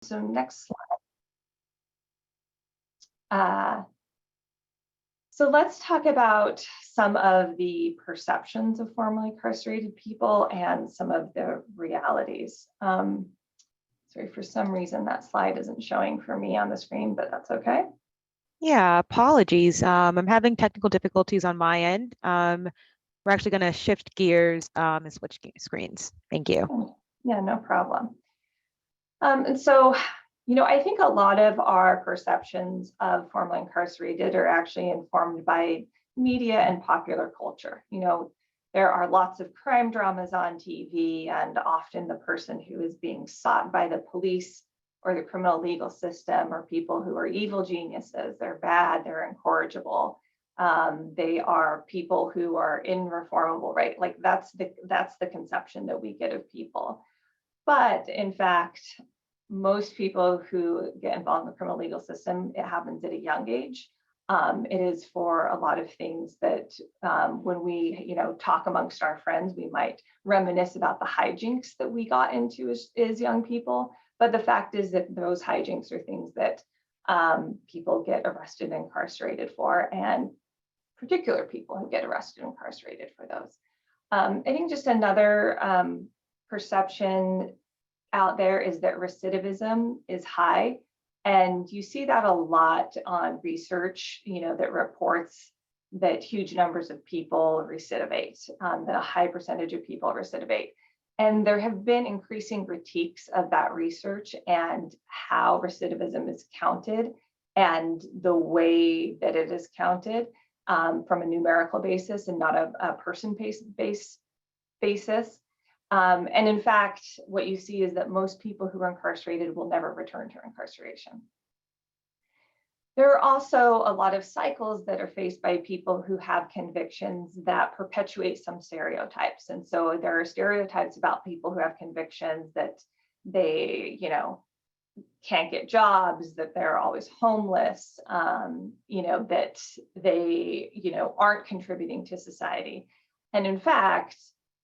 So next slide. So let's talk about some of the perceptions of formerly incarcerated people and some of the realities. Sorry, for some reason that slide isn't showing for me on the screen, but that's okay. Yeah, apologies. I'm having technical difficulties on my end. We're actually going to shift gears and switch screens. Thank you. Yeah, no problem. And so, I think a lot of our perceptions of formerly incarcerated are actually informed by media and popular culture. There are lots of crime dramas on TV, and often the person who is being sought by the police or the criminal legal system are people who are evil geniuses. They're bad, they're incorrigible. They are people who are irreformable, right? Like that's the conception that we get of people. But in fact, most people who get involved in the criminal legal system, it happens at a young age. It is for a lot of things that when we, talk amongst our friends, we might reminisce about the hijinks that we got into as young people. But the fact is that those hijinks are things that people get arrested and incarcerated for, and particular people who get arrested and incarcerated for those. I think just another perception out there is that recidivism is high. And you see that a lot on research, that reports that huge numbers of people recidivate, that a high percentage of people recidivate. And there have been increasing critiques of that research and how recidivism is counted and the way that it is counted from a numerical basis and not a person-based basis. And in fact, what you see is that most people who are incarcerated will never return to incarceration. There are also a lot of cycles that are faced by people who have convictions that perpetuate some stereotypes. And so there are stereotypes about people who have convictions that they, can't get jobs, that they're always homeless, that they, aren't contributing to society. And in fact,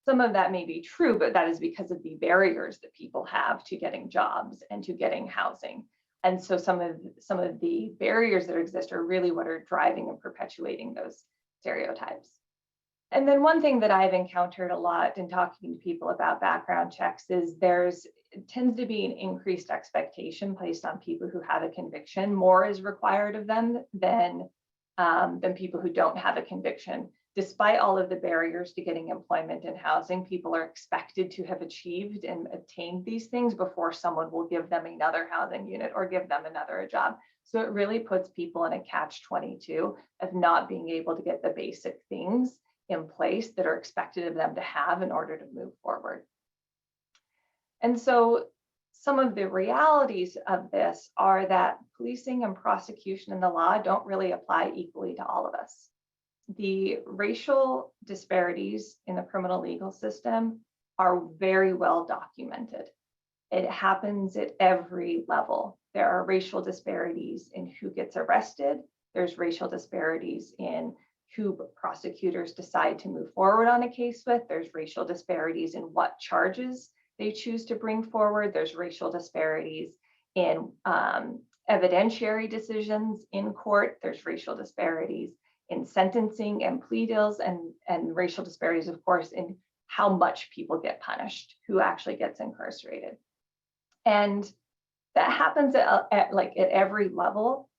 some of that may be true, but that is because of the barriers that people have to getting jobs and to getting housing. And so some of the barriers that exist are really what are driving and perpetuating those stereotypes. And then one thing that I've encountered a lot in talking to people about background checks is it tends to be an increased expectation placed on people who have a conviction. More is required of them than people who don't have a conviction. Despite all of the barriers to getting employment and housing, people are expected to have achieved and obtained these things before someone will give them another housing unit or give them another job. So it really puts people in a catch-22 of not being able to get the basic things in place that are expected of them to have in order to move forward. And so some of the realities of this are that policing and prosecution and the law don't really apply equally to all of us. The racial disparities in the criminal legal system are very well documented. It happens at every level. There are racial disparities in who gets arrested. There's racial disparities in who prosecutors decide to move forward on a case with. There's racial disparities in what charges they choose to bring forward. There's racial disparities in evidentiary decisions in court. There's racial disparities in sentencing and plea deals, and racial disparities, of course, in how much people get punished, who actually gets incarcerated. And that happens at every level.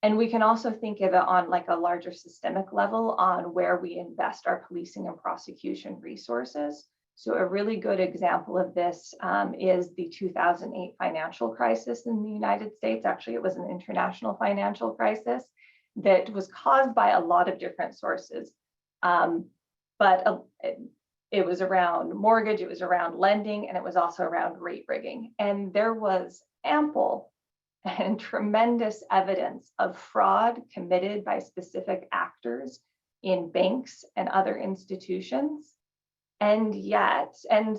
And we can also think of it on like a larger systemic level on where we invest our policing and prosecution resources. So a really good example of this is the 2008 financial crisis in the United States. Actually, it was an international financial crisis that was caused by a lot of different sources. But it was around mortgage, it was around lending, and it was also around rate rigging. And there was ample and tremendous evidence of fraud committed by specific actors in banks and other institutions. And yet, and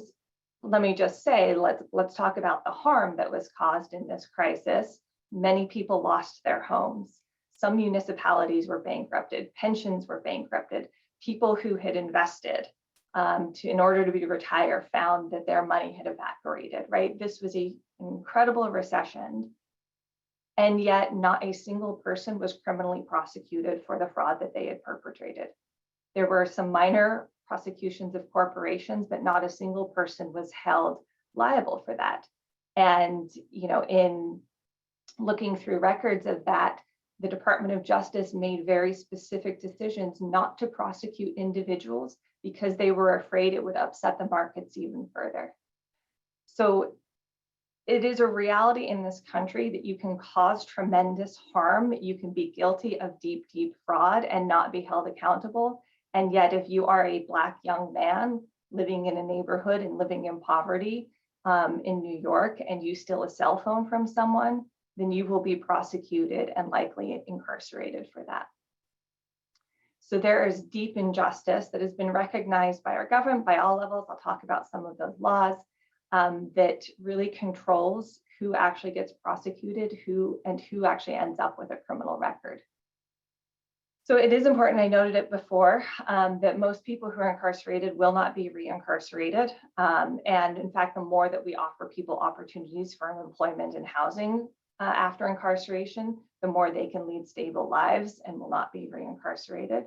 let me just say, let's talk about the harm that was caused in this crisis. Many people lost their homes. Some municipalities were bankrupted, pensions were bankrupted. People who had invested in order to retire found that their money had evaporated, right? This was an incredible recession, and yet not a single person was criminally prosecuted for the fraud that they had perpetrated. There were some minor prosecutions of corporations, but not a single person was held liable for that. And, you know, in looking through records of that, the Department of Justice made very specific decisions not to prosecute individuals because they were afraid it would upset the markets even further. So it is a reality in this country that you can cause tremendous harm. You can be guilty of deep, deep fraud and not be held accountable. And yet, if you are a Black young man living in a neighborhood and living in poverty in New York, and you steal a cell phone from someone, then you will be prosecuted and likely incarcerated for that. So there is deep injustice that has been recognized by our government, by all levels. I'll talk about some of those laws that really controls who actually gets prosecuted, who actually ends up with a criminal record. So it is important, I noted it before, that most people who are incarcerated will not be reincarcerated. And in fact, the more that we offer people opportunities for employment and housing after incarceration, the more they can lead stable lives and will not be reincarcerated.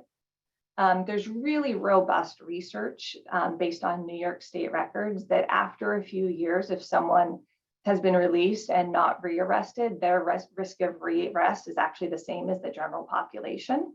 There's really robust research based on New York State records that after a few years, if someone has been released and not rearrested, their risk of rearrest is actually the same as the general population.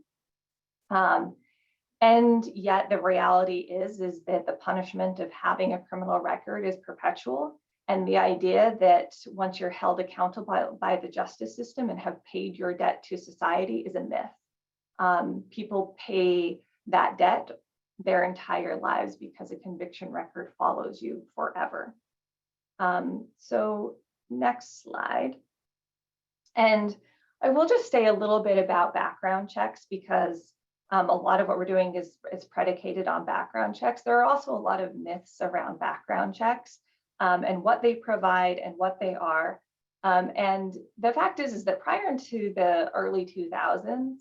And yet the reality is that the punishment of having a criminal record is perpetual. And the idea that once you're held accountable by the justice system and have paid your debt to society is a myth. People pay that debt their entire lives because a conviction record follows you forever. So next slide. And I will just say a little bit about background checks because a lot of what we're doing is predicated on background checks. There are also a lot of myths around background checks and what they provide and what they are. And the fact is that prior to the early 2000s,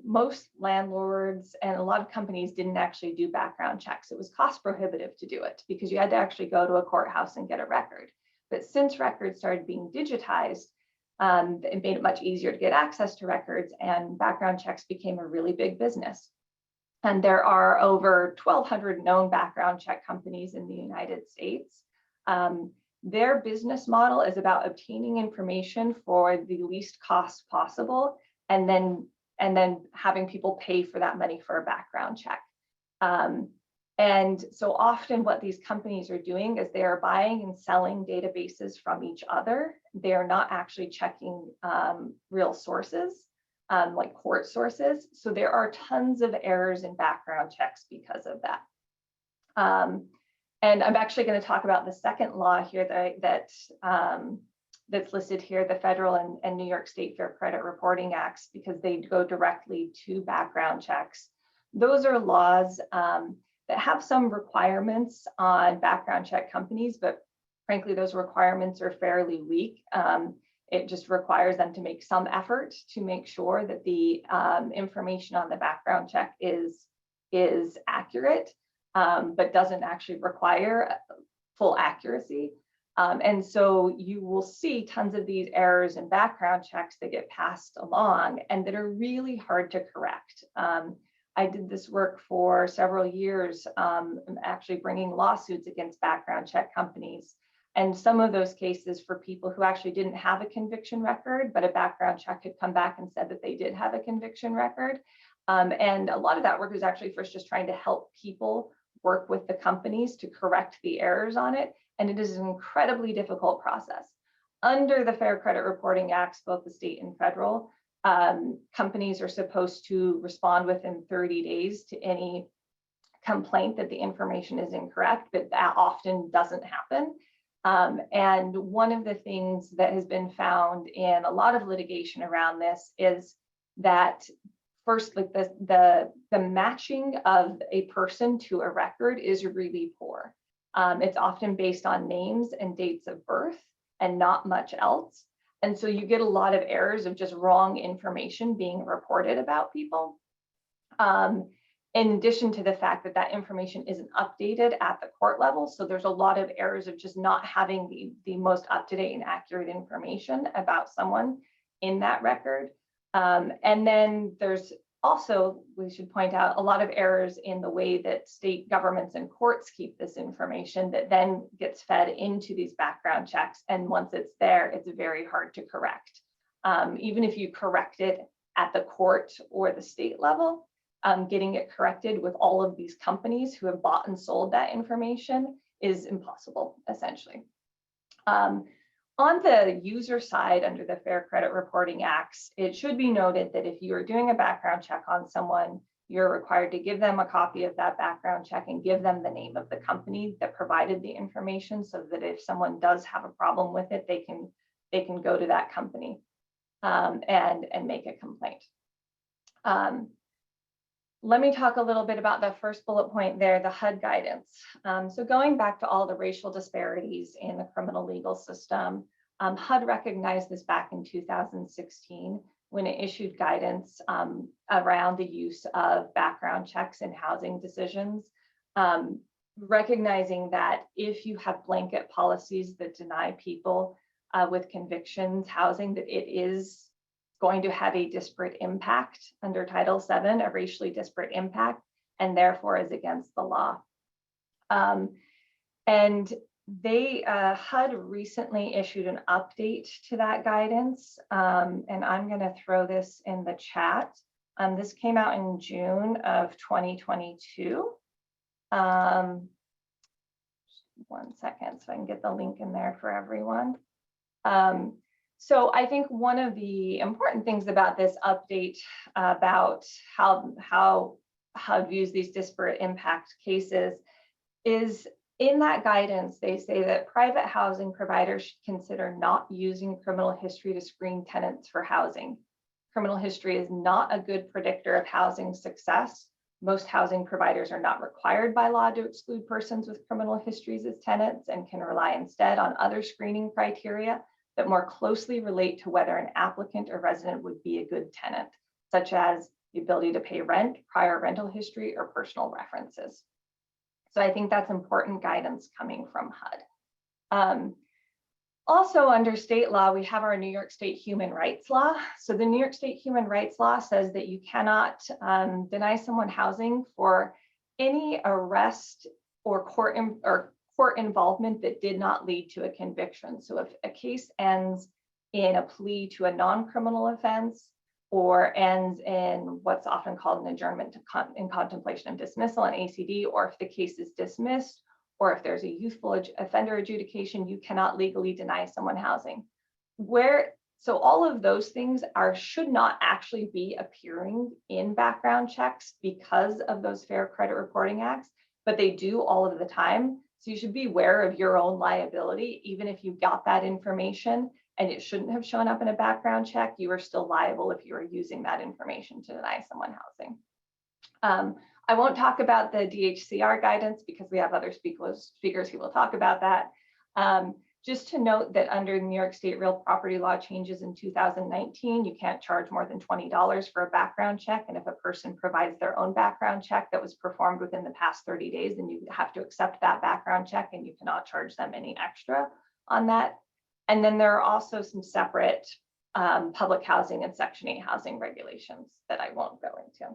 most landlords and a lot of companies didn't actually do background checks. It was cost prohibitive to do it because you had to actually go to a courthouse and get a record. But since records started being digitized, it made it much easier to get access to records, and background checks became a really big business. And there are over 1,200 known background check companies in the United States. Their business model is about obtaining information for the least cost possible, and then having people pay for that money for a background check. And so often what these companies are doing is they are buying and selling databases from each other. They are not actually checking real sources, like court sources. So there are tons of errors in background checks because of that. And I'm actually going to talk about the second law here that's listed here, the federal and New York State Fair Credit Reporting Acts, because they go directly to background checks. Those are laws that have some requirements on background check companies, but frankly, those requirements are fairly weak. It just requires them to make some effort to make sure that the information on the background check is accurate, but doesn't actually require full accuracy. And so you will see tons of these errors in background checks that get passed along and that are really hard to correct. I did this work for several years, actually bringing lawsuits against background check companies. And some of those cases for people who actually didn't have a conviction record, but a background check had come back and said that they did have a conviction record. And a lot of that work was actually first just trying to help people work with the companies to correct the errors on it. And it is an incredibly difficult process. Under the Fair Credit Reporting Acts, both the state and federal, companies are supposed to respond within 30 days to any complaint that the information is incorrect, but that often doesn't happen. And one of the things that has been found in a lot of litigation around this is that first, like the matching of a person to a record is really poor. It's often based on names and dates of birth and not much else. And so you get a lot of errors of just wrong information being reported about people. in addition to the fact that that information isn't updated at the court level. So there's a lot of errors of just not having the most up-to-date and accurate information about someone in that record. And then there's also, we should point out, a lot of errors in the way that state governments and courts keep this information that then gets fed into these background checks. And once it's there, it's very hard to correct. Even if you correct it at the court or the state level, getting it corrected with all of these companies who have bought and sold that information is impossible, essentially. On the user side, under the Fair Credit Reporting Acts, it should be noted that if you are doing a background check on someone, you're required to give them a copy of that background check and give them the name of the company that provided the information, so that if someone does have a problem with it, they can go to that company and make a complaint. Let me talk a little bit about the first bullet point there, the HUD guidance. So going back to all the racial disparities in the criminal legal system, HUD recognized this back in 2016 when it issued guidance around the use of background checks in housing decisions, recognizing that if you have blanket policies that deny people with convictions housing, that it is going to have a disparate impact under Title VII, a racially disparate impact, and therefore is against the law. And they, HUD recently issued an update to that guidance, and I'm gonna throw this in the chat. This came out in June of 2022. 1 second, so I can get the link in there for everyone. So I think one of the important things about this update about how HUD views these disparate impact cases is in that guidance, they say that private housing providers should consider not using criminal history to screen tenants for housing. Criminal history is not a good predictor of housing success. Most housing providers are not required by law to exclude persons with criminal histories as tenants and can rely instead on other screening criteria that more closely relate to whether an applicant or resident would be a good tenant, such as the ability to pay rent, prior rental history, or personal references. So I think that's important guidance coming from HUD. Also under state law, we have our New York State Human Rights Law. So the New York State Human Rights Law says that you cannot deny someone housing for any arrest or court involvement that did not lead to a conviction. So if a case ends in a plea to a non-criminal offense or ends in what's often called an adjournment in contemplation of dismissal, an ACD, or if the case is dismissed, or if there's a youthful offender adjudication, you cannot legally deny someone housing. So all of those things should not actually be appearing in background checks because of those Fair Credit Reporting Acts, but they do all of the time. So you should be aware of your own liability. Even if you got that information and it shouldn't have shown up in a background check, you are still liable if you are using that information to deny someone housing. I won't talk about the DHCR guidance because we have other speakers who will talk about that. Just to note that under New York State real property law changes in 2019, you can't charge more than $20 for a background check. And if a person provides their own background check that was performed within the past 30 days, then you have to accept that background check and you cannot charge them any extra on that. And then there are also some separate public housing and Section 8 housing regulations that I won't go into.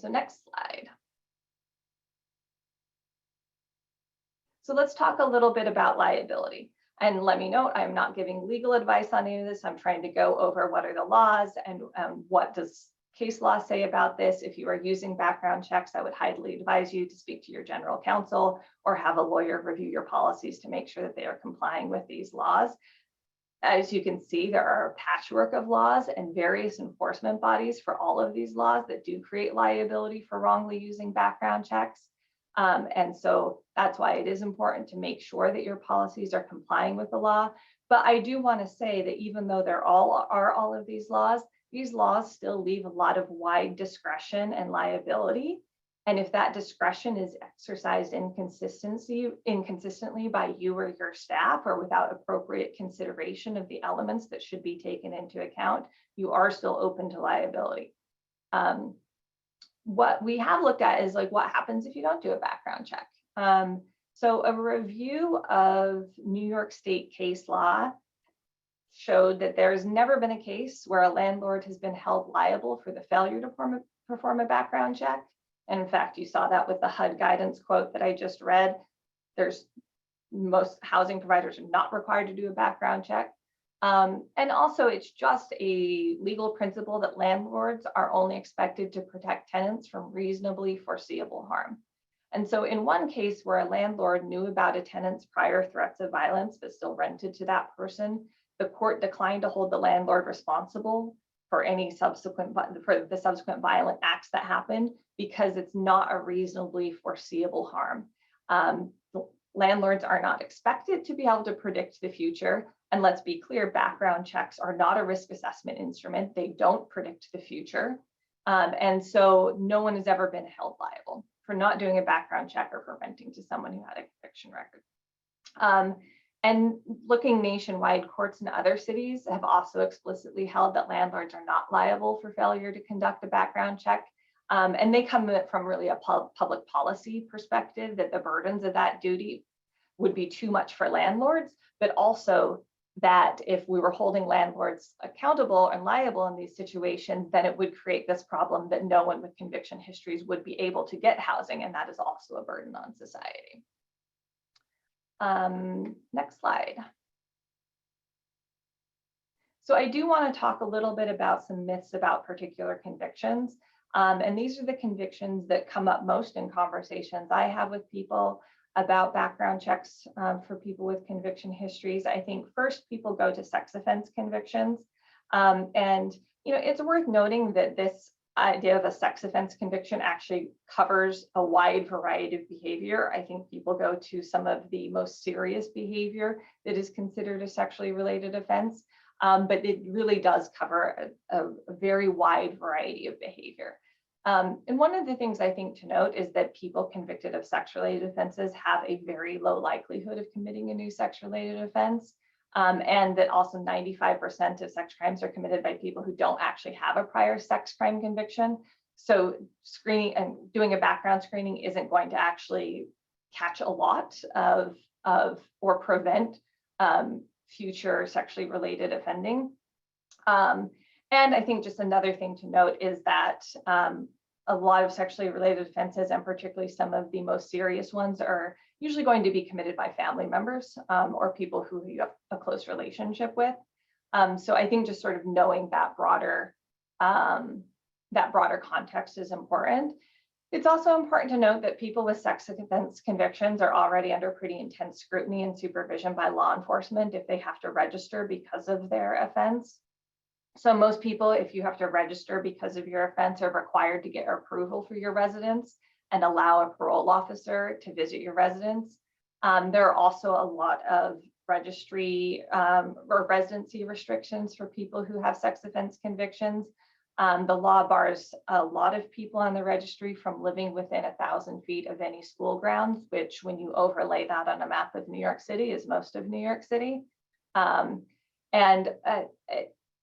So next slide. So let's talk a little bit about liability. And let me note, I'm not giving legal advice on any of this. I'm trying to go over what are the laws and what does case law say about this. If you are using background checks, I would highly advise you to speak to your general counsel or have a lawyer review your policies to make sure that they are complying with these laws. As you can see, there are a patchwork of laws and various enforcement bodies for all of these laws that do create liability for wrongly using background checks. And so that's why it is important to make sure that your policies are complying with the law. But I do want to say that even though there are all of these laws still leave a lot of wide discretion and liability. And if that discretion is exercised inconsistently by you or your staff or without appropriate consideration of the elements that should be taken into account, you are still open to liability. what we have looked at is like what happens if you don't do a background check. So a review of New York State case law showed that there's never been a case where a landlord has been held liable for the failure to perform a background check. And in fact, you saw that with the HUD guidance quote that I just read. Most housing providers are not required to do a background check. And also it's just a legal principle that landlords are only expected to protect tenants from reasonably foreseeable harm. And so in one case where a landlord knew about a tenant's prior threats of violence, but still rented to that person, the court declined to hold the landlord responsible for any subsequent violent acts that happened because it's not a reasonably foreseeable harm. Landlords are not expected to be able to predict the future. And let's be clear, background checks are not a risk assessment instrument. They don't predict the future. And so no one has ever been held liable for not doing a background check or for renting to someone who had a conviction record. And looking nationwide, courts in other cities have also explicitly held that landlords are not liable for failure to conduct a background check. And they come from really a public policy perspective that the burdens of that duty would be too much for landlords, but also that if we were holding landlords accountable and liable in these situations, then it would create this problem that no one with conviction histories would be able to get housing, and that is also a burden on society. Next slide. So I do want to talk a little bit about some myths about particular convictions. And these are the convictions that come up most in conversations I have with people about background checks for people with conviction histories. I think first people go to sex offense convictions. And it's worth noting that this idea of a sex offense conviction actually covers a wide variety of behavior. I think people go to some of the most serious behavior that is considered a sexually related offense, but it really does cover a very wide variety of behavior. And one of the things I think to note is that people convicted of sex-related offenses have a very low likelihood of committing a new sex-related offense. And that also 95% of sex crimes are committed by people who don't actually have a prior sex crime conviction. So screening and doing a background screening isn't going to actually catch a lot of or prevent future sexually related offending. And I think just another thing to note is that a lot of sexually related offenses, and particularly some of the most serious ones, are usually going to be committed by family members or people who you have a close relationship with. So I think just sort of knowing that broader context is important. It's also important to note that people with sex offense convictions are already under pretty intense scrutiny and supervision by law enforcement if they have to register because of their offense. So most people, if you have to register because of your offense, are required to get approval for your residence and allow a parole officer to visit your residence. There are also a lot of registry or residency restrictions for people who have sex offense convictions. The law bars a lot of people on the registry from living within 1,000 feet of any school grounds, which when you overlay that on a map of New York City is most of New York City.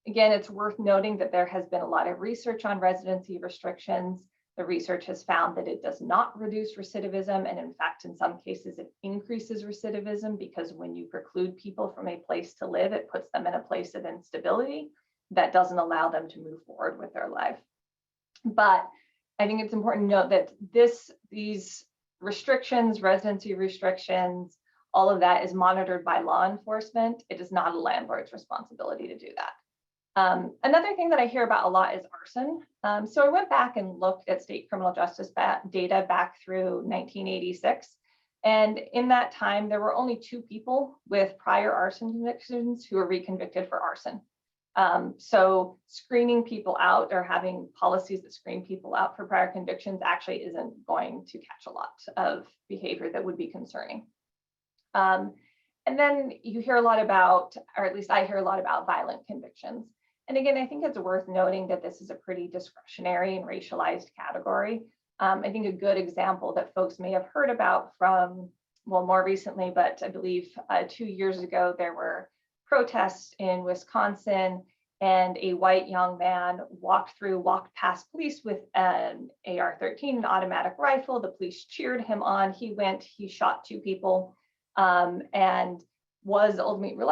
Again, it's worth noting that there has been a lot of research on residency restrictions. The research has found that it does not reduce recidivism. And in fact, in some cases, it increases recidivism because when you preclude people from a place to live, it puts them in a place of instability that doesn't allow them to move forward with their life. But I think it's important to note that these restrictions, residency restrictions, all of that is monitored by law enforcement. It is not a landlord's responsibility to do that. Another thing that I hear about a lot is arson. So I went back and looked at state criminal justice data back through 1986. And in that time, there were only 2 people with prior arson convictions who were reconvicted for arson. So screening people out or having policies that screen people out for prior convictions actually isn't going to catch a lot of behavior that would be concerning. And then you hear a lot about, or at least I hear a lot about violent convictions. And again, I think it's worth noting that this is a pretty discretionary and racialized category. I think a good example that folks may have heard about from, well, more recently, but I believe 2 years ago, there were protests in Wisconsin, and a white young man walked past police with an AR-13, an automatic rifle. The police cheered him on. He shot 2 people, and was ultimately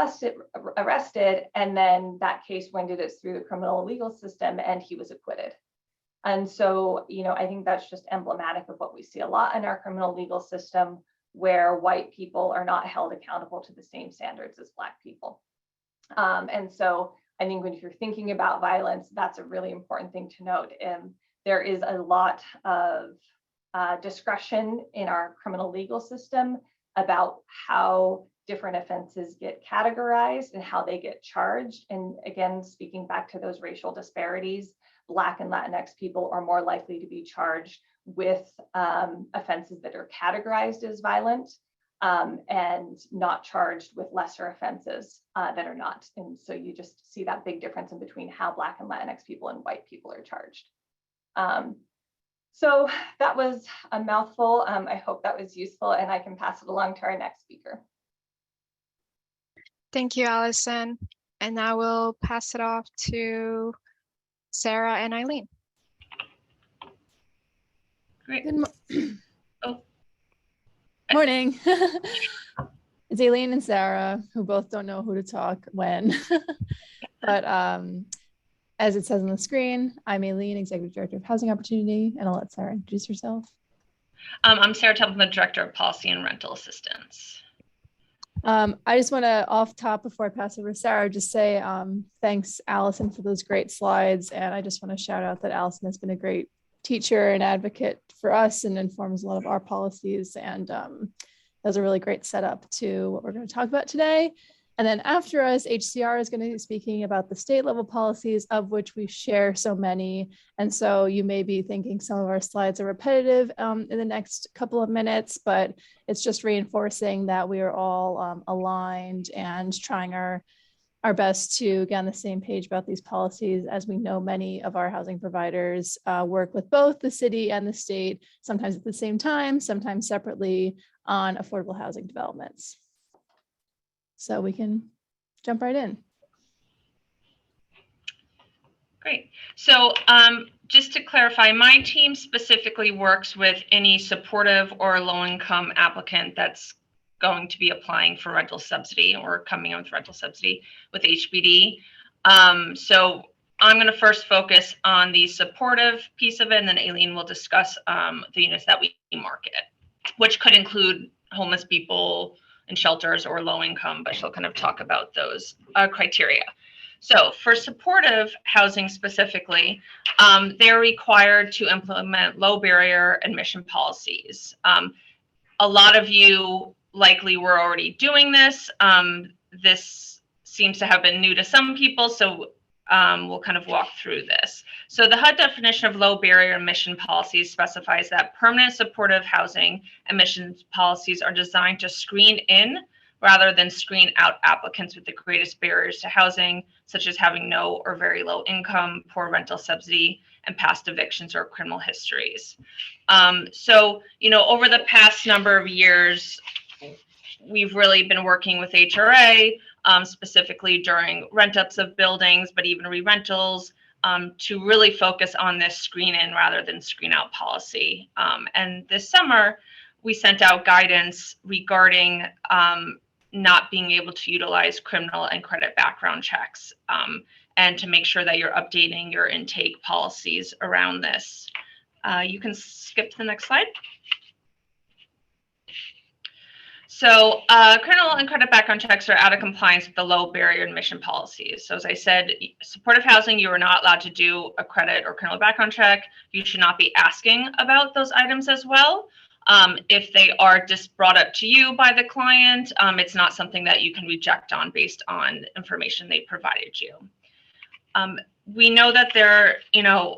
arrested. And then that case wended its through the criminal legal system, and he was acquitted. And so, I think that's just emblematic of what we see a lot in our criminal legal system, where white people are not held accountable to the same standards as Black people. And so I think when you're thinking about violence, that's a really important thing to note. And there is a lot of discretion in our criminal legal system about how different offenses get categorized and how they get charged. And again, speaking back to those racial disparities, Black and Latinx people are more likely to be charged with offenses that are categorized as violent, and not charged with lesser offenses that are not. And so you just see that big difference in between how Black and Latinx people and white people are charged. So that was a mouthful. I hope that was useful, and I can pass it along to our next speaker. Thank you, Allison. And now we'll pass it off to Sarah and Eileen. Great. Morning. It's Aileen and Sarah, who both don't know who to talk when. But as it says on the screen, I'm Aileen, Executive Director of Housing Opportunity, and I'll let Sarah introduce herself. I'm Sarah Templeman, Director of Policy and Rental Assistance. I just want to, off top, before I pass over to Sarah, just say thanks, Allison, for those great slides. And I just want to shout out that Allison has been a great teacher and advocate for us and informs a lot of our policies. And that was a really great setup to what we're going to talk about today. And then after us, HCR is going to be speaking about the state level policies, of which we share so many. And so you may be thinking some of our slides are repetitive in the next couple of minutes, but it's just reinforcing that we are all aligned and trying our best to get on the same page about these policies, as we know many of our housing providers work with both the city and the state, sometimes at the same time, sometimes separately, on affordable housing developments. So we can jump right in. Great. So just to clarify, my team specifically works with any supportive or low-income applicant that's going to be applying for rental subsidy or coming in with rental subsidy with HBD. So I'm going to first focus on the supportive piece of it, and then Aileen will discuss the units that we market, which could include homeless people in shelters or low income, but she'll kind of talk about those criteria. So for supportive housing specifically, they're required to implement low barrier admission policies. A lot of you likely were already doing this. This seems to have been new to some people, so we'll kind of walk through this. So the HUD definition of low barrier admission policies specifies that permanent supportive housing admissions policies are designed to screen in rather than screen out applicants with the greatest barriers to housing, such as having no or very low income, poor rental subsidy, and past evictions or criminal histories. So, over the past number of years, we've really been working with HRA, specifically during rent-ups of buildings, but even re-rentals, to really focus on this screen in rather than screen out policy. And this summer, we sent out guidance regarding not being able to utilize criminal and credit background checks, and to make sure that you're updating your intake policies around this. You can skip to the next slide. So criminal and credit background checks are out of compliance with the low barrier admission policies. So as I said, supportive housing, you are not allowed to do a credit or criminal background check. You should not be asking about those items as well. If they are just brought up to you by the client, it's not something that you can reject on based on information they provided you. We know that there,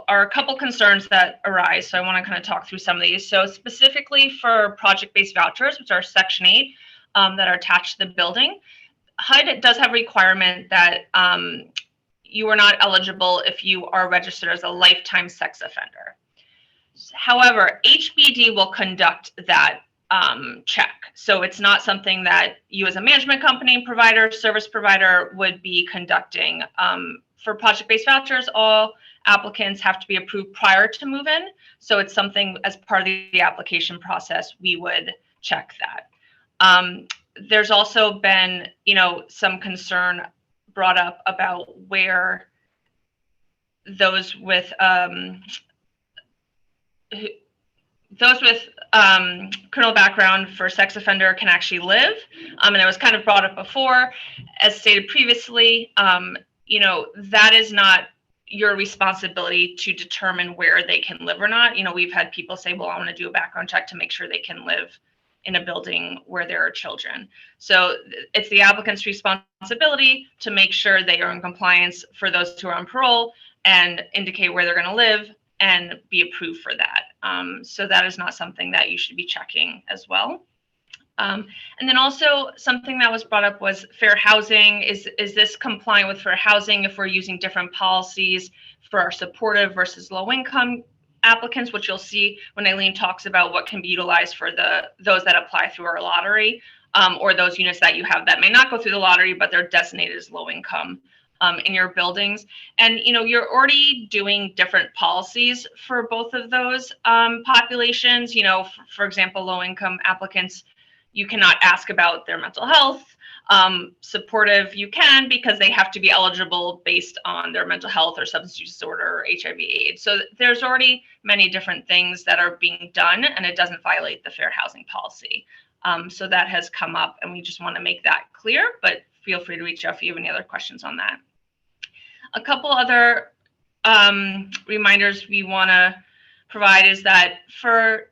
are a couple concerns that arise. So I want to kind of talk through some of these. So specifically for project-based vouchers, which are Section 8, that are attached to the building, HUD does have a requirement that you are not eligible if you are registered as a lifetime sex offender. However, HBD will conduct that check. So it's not something that you as a management company, provider, service provider would be conducting for project-based vouchers, all applicants have to be approved prior to move-in. So it's something as part of the application process, we would check that. There's also been, some concern brought up about where those with criminal background for sex offender can actually live. And it was kind of brought up before, as stated previously, that is not your responsibility to determine where they can live or not. We've had people say, well, I want to do a background check to make sure they can live in a building where there are children. So it's the applicant's responsibility to make sure they are in compliance for those who are on parole and indicate where they're going to live and be approved for that. So that is not something that you should be checking as well. And then also something that was brought up was fair housing. Is this compliant with fair housing if we're using different policies for our supportive versus low income applicants, which you'll see when Aileen talks about what can be utilized for those that apply through our lottery, or those units that you have that may not go through the lottery, but they're designated as low income in your buildings. And you're already doing different policies for both of those populations. For example, low income applicants, you cannot ask about their mental health. Supportive, you can, because they have to be eligible based on their mental health or substance use disorder or HIV/AIDS. So there's already many different things that are being done, and it doesn't violate the fair housing policy. So that has come up, and we just want to make that clear, but feel free to reach out if you have any other questions on that. A couple other reminders we want to provide is that for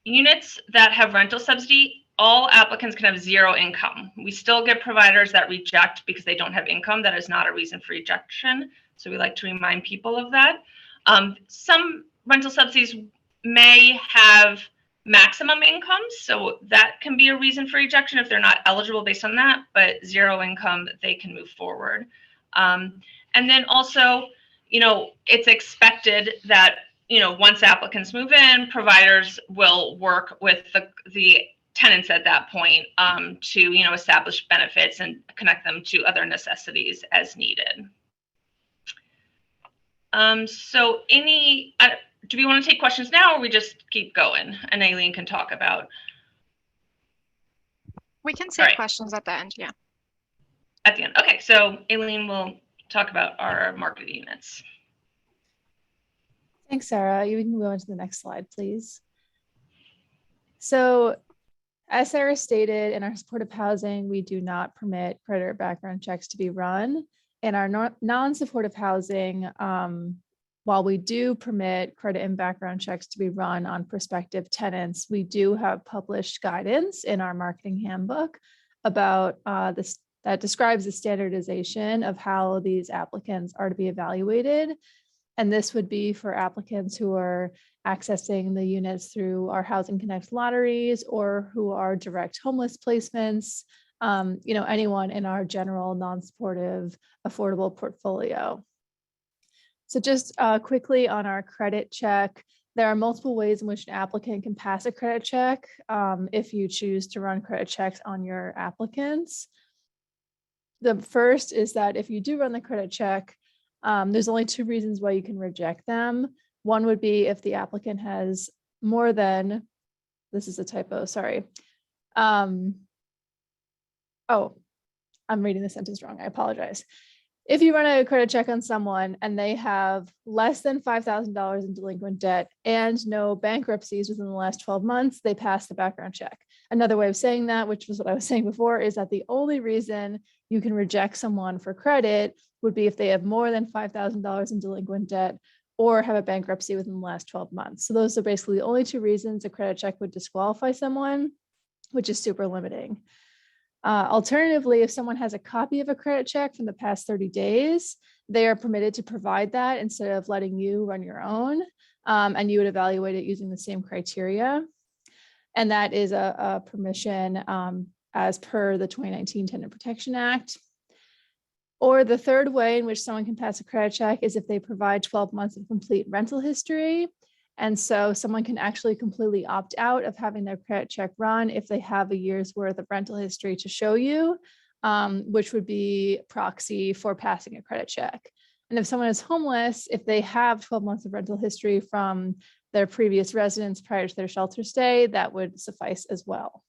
units that have rental subsidy, all applicants can have zero income. We still get providers that reject because they don't have income. That is not a reason for rejection. So we like to remind people of that. Some rental subsidies may have maximum incomes, so that can be a reason for rejection if they're not eligible based on that, but zero income, they can move forward. And then also, it's expected that, once applicants move in, providers will work with the tenants at that point to, establish benefits and connect them to other necessities as needed. So do we want to take questions now, or we just keep going and Aileen can talk about? We can take questions at the end, yeah. At the end. Okay, so Aileen will talk about our marketed units. Thanks, Sarah. You can go on to the next slide, please. So as Sarah stated, in our supportive housing, we do not permit credit or background checks to be run. In our non-supportive housing, while we do permit credit and background checks to be run on prospective tenants, we do have published guidance in our marketing handbook about this that describes the standardization of how these applicants are to be evaluated. And this would be for applicants who are accessing the units through our Housing Connect lotteries or who are direct homeless placements, anyone in our general non-supportive affordable portfolio. So just quickly on our credit check, there are multiple ways in which an applicant can pass a credit check if you choose to run credit checks on your applicants. The first is that if you do run the credit check, there's only two reasons why you can reject them. One would be if the applicant has more than, this is a typo, sorry. Oh, I'm reading the sentence wrong, I apologize. If you run a credit check on someone and they have less than $5,000 in delinquent debt and no bankruptcies within the last 12 months, they pass the background check. Another way of saying that, which was what I was saying before, is that the only reason you can reject someone for credit would be if they have more than $5,000 in delinquent debt or have a bankruptcy within the last 12 months. So those are basically the only two reasons a credit check would disqualify someone, which is super limiting. Alternatively, if someone has a copy of a credit check from the past 30 days, they are permitted to provide that instead of letting you run your own, and you would evaluate it using the same criteria. And that is a permission as per the 2019 Tenant Protection Act. Or the third way in which someone can pass a credit check is if they provide 12 months of complete rental history. And so someone can actually completely opt out of having their credit check run if they have a year's worth of rental history to show you, which would be proxy for passing a credit check. And if someone is homeless, if they have 12 months of rental history from their previous residence prior to their shelter stay, that would suffice as well.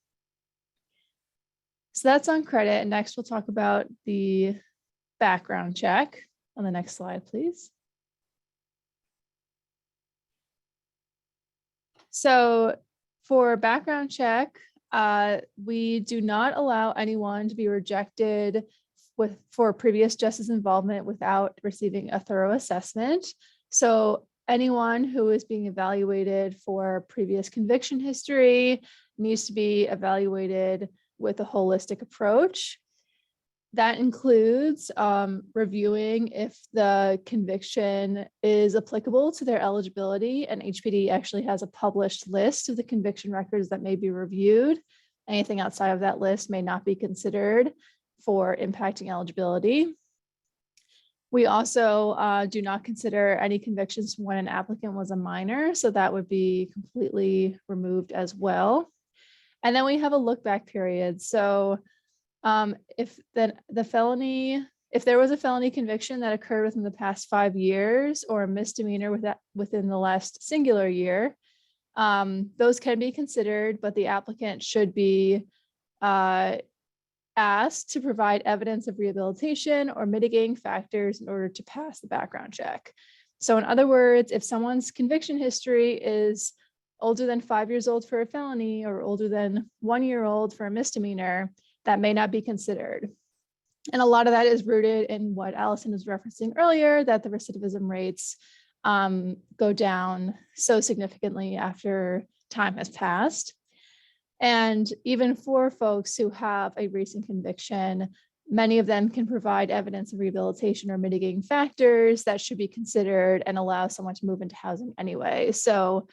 So that's on credit. And next we'll talk about the background check. On the next slide, please. So for background check, we do not allow anyone to be rejected for previous justice involvement without receiving a thorough assessment. So anyone who is being evaluated for previous conviction history needs to be evaluated with a holistic approach. That includes reviewing if the conviction is applicable to their eligibility, and HPD actually has a published list of the conviction records that may be reviewed. Anything outside of that list may not be considered for impacting eligibility. We also do not consider any convictions from when an applicant was a minor, so that would be completely removed as well. And then we have a look back period. So if there was a felony conviction that occurred within the past 5 years, or a misdemeanor within the last singular year, those can be considered, but the applicant should be asked to provide evidence of rehabilitation or mitigating factors in order to pass the background check. So in other words, if someone's conviction history is older than 5 years old for a felony, or older than 1 year old for a misdemeanor, that may not be considered. And a lot of that is rooted in what Allison was referencing earlier, that the recidivism rates go down so significantly after time has passed. And even for folks who have a recent conviction, many of them can provide evidence of rehabilitation or mitigating factors that should be considered and allow someone to move into housing anyway. So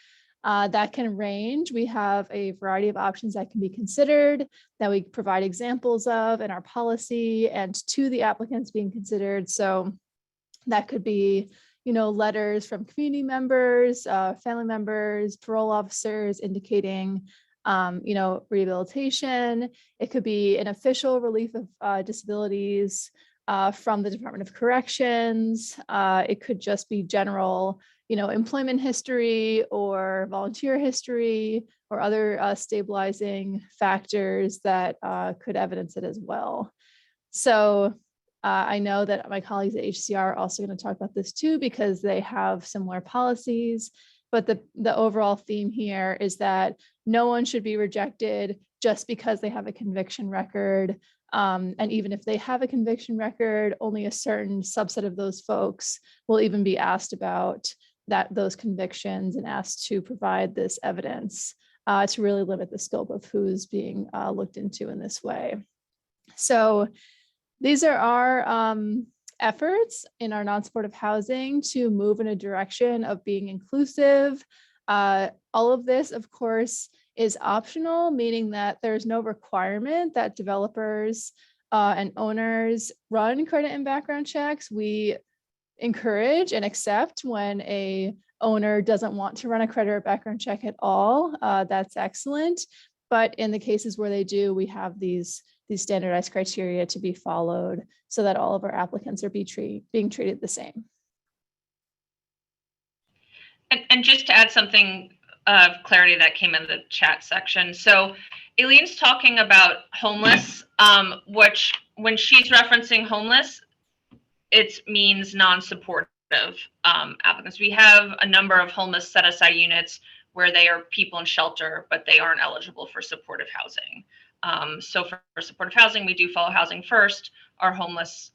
that can range. We have a variety of options that can be considered that we provide examples of in our policy and to the applicants being considered. So that could be, letters from community members, family members, parole officers indicating, rehabilitation. It could be an official relief of disabilities from the Department of Corrections. It could just be general, employment history or volunteer history or other stabilizing factors that could evidence it as well. So I know that my colleagues at HCR are also going to talk about this too, because they have similar policies. But the overall theme here is that no one should be rejected just because they have a conviction record. And even if they have a conviction record, only a certain subset of those folks will even be asked about those convictions and asked to provide this evidence to really limit the scope of who's being looked into in this way. So these are our efforts in our non-supportive housing to move in a direction of being inclusive. All of this, of course, is optional, meaning that there's no requirement that developers and owners run credit and background checks. We encourage and accept when a owner doesn't want to run a credit or background check at all. That's excellent. But in the cases where they do, we have these standardized criteria to be followed so that all of our applicants are being treated the same. And just to add something of clarity that came in the chat section. So Eileen's talking about homeless, which when she's referencing homeless, it means non-supportive applicants. We have a number of homeless set-aside units where they are people in shelter, but they aren't eligible for supportive housing. So for supportive housing, we do follow housing first. Our homeless,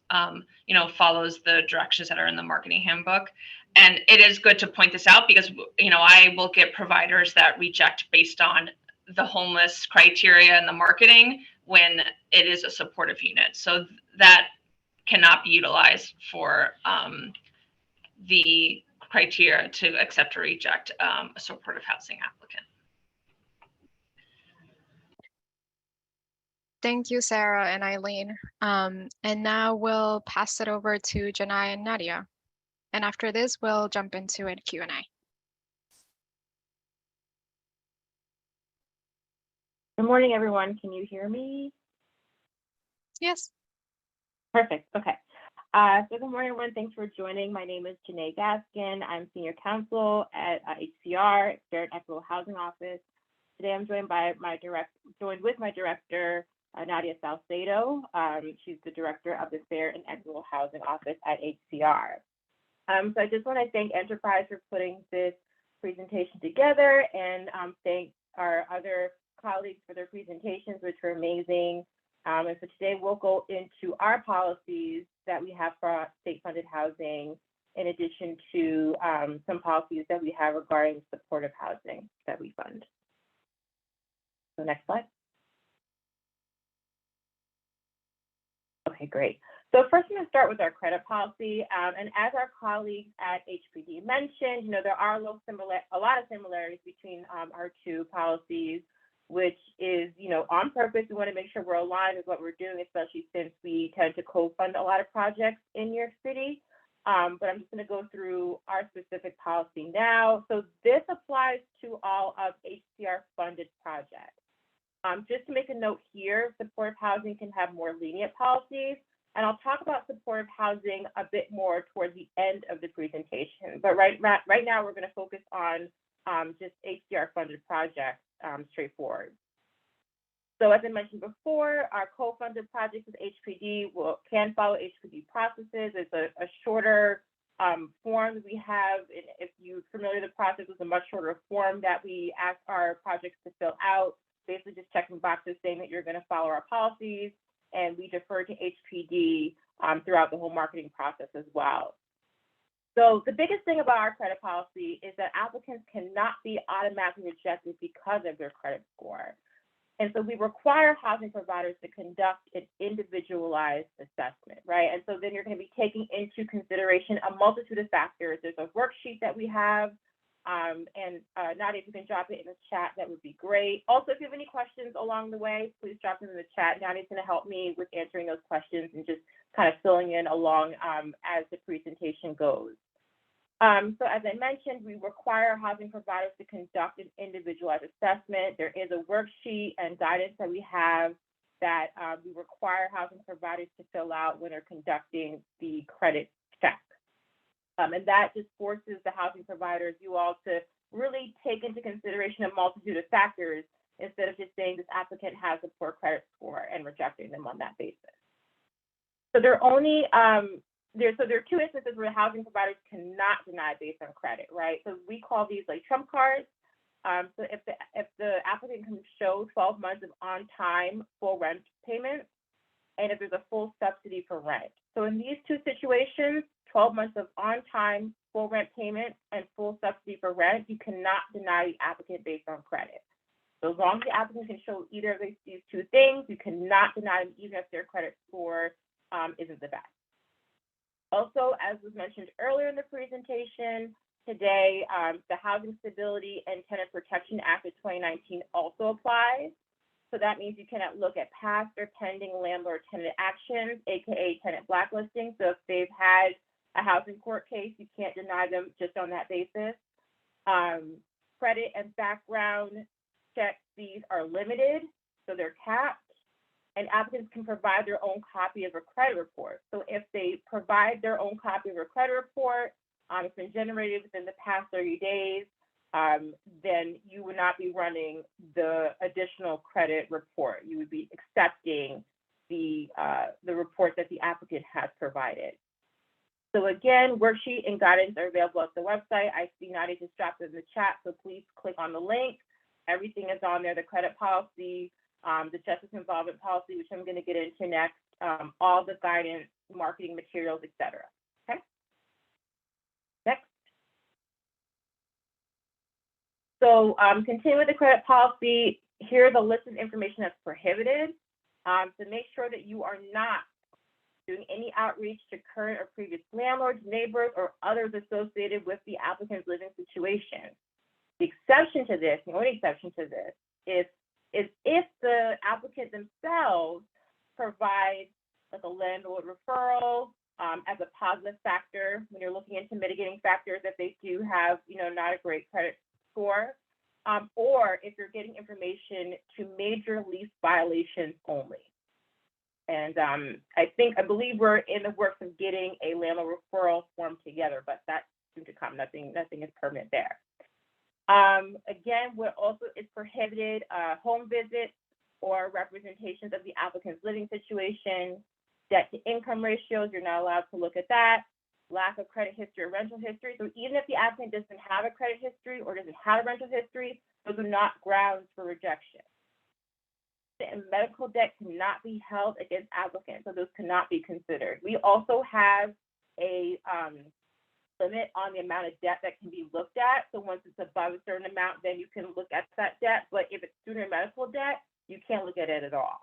follows the directions that are in the marketing handbook. And it is good to point this out because, I will get providers that reject based on the homeless criteria and the marketing when it is a supportive unit. So that cannot be utilized for the criteria to accept or reject a supportive housing applicant. Thank you, Sarah and Eileen. And now we'll pass it over to Janai and Nadia. And after this, we'll jump into a Q&A. Good morning, everyone. Can you hear me? Yes. Perfect. Okay. So good morning, everyone. Thanks for joining. My name is Janae Gaskin. I'm Senior Counsel at HCR, Fair and Equitable Housing Office. Today, I'm joined with my director, Nadia Salcedo. She's the director of the Fair and Equitable Housing Office at HCR. So I just want to thank Enterprise for putting this presentation together, and thank our other colleagues for their presentations, which were amazing. And so today we'll go into our policies that we have for state-funded housing, in addition to some policies that we have regarding supportive housing that we fund. So next slide. Okay, great. So first, I'm going to start with our credit policy. And as our colleagues at HPD mentioned, there are a lot of similarities between our two policies, which is, on purpose. We want to make sure we're aligned with what we're doing, especially since we tend to co-fund a lot of projects in New York City. But I'm just going to go through our specific policy now. So this applies to all of HCR funded projects. Just to make a note here, supportive housing can have more lenient policies, and I'll talk about supportive housing a bit more towards the end of the presentation. But right now, we're going to focus on just HCR funded projects, straightforward. So as I mentioned before, our co-funded projects with HPD can follow HPD processes. It's a shorter form that we have. If you're familiar with the process, it's a much shorter form that we ask our projects to fill out, basically just checking boxes saying that you're going to follow our policies, and we defer to HPD throughout the whole marketing process as well. So the biggest thing about our credit policy is that applicants cannot be automatically rejected because of their credit score. And so we require housing providers to conduct an individualized assessment, right? And so then you're going to be taking into consideration a multitude of factors. There's a worksheet that we have, and Nadia, if you can drop it in the chat, that would be great. Also, if you have any questions along the way, please drop them in the chat. Nadia's going to help me with answering those questions and just kind of filling in along as the presentation goes. So as I mentioned, we require housing providers to conduct an individualized assessment. There is a worksheet and guidance that we have that we require housing providers to fill out when they're conducting the credit check. And that just forces the housing providers, you all, to really take into consideration a multitude of factors instead of just saying this applicant has a poor credit score and rejecting them on that basis. So there are two instances where housing providers cannot deny based on credit, right? So we call these like trump cards. So if the applicant can show 12 months of on-time full rent payments, and if there's a full subsidy for rent. So in these two situations, 12 months of on-time full rent payment and full subsidy for rent, you cannot deny the applicant based on credit. So as long as the applicant can show either of these two things, you cannot deny them even if their credit score isn't the best. Also, as was mentioned earlier in the presentation today, the Housing Stability and Tenant Protection Act of 2019 also applies. So that means you cannot look at past or pending landlord-tenant actions, AKA tenant blacklisting. So if they've had a housing court case, you can't deny them just on that basis. Credit and background check fees are limited, so they're capped. And applicants can provide their own copy of a credit report. So if they provide their own copy of a credit report, it's been generated within the past 30 days, then you would not be running the additional credit report. You would be accepting the report that the applicant has provided. So again, worksheet and guidance are available at the website. I see Nadia just dropped it in the chat, so please click on the link. Everything is on there, the credit policy, the justice involvement policy, which I'm going to get into next, all the guidance, marketing materials, etc. Okay. Next. So continue with the credit policy. Here are the list of information that's prohibited. So make sure that you are not doing any outreach to current or previous landlords, neighbors, or others associated with the applicant's living situation. The exception to this, the only exception to this, is if the applicant themselves provide like a landlord referral as a positive factor when you're looking into mitigating factors that they do have, not a great credit score, or if you're getting information to major lease violations only. And I believe we're in the works of getting a landlord referral form together, but that's soon to come. Nothing is permanent there. Again, it's prohibited home visits or representations of the applicant's living situation, debt to income ratios, you're not allowed to look at that, lack of credit history or rental history. So even if the applicant doesn't have a credit history or doesn't have a rental history, those are not grounds for rejection. And medical debt cannot be held against applicants, so those cannot be considered. We also have a limit on the amount of debt that can be looked at. So once it's above a certain amount, then you can look at that debt. But if it's student or medical debt, you can't look at it at all.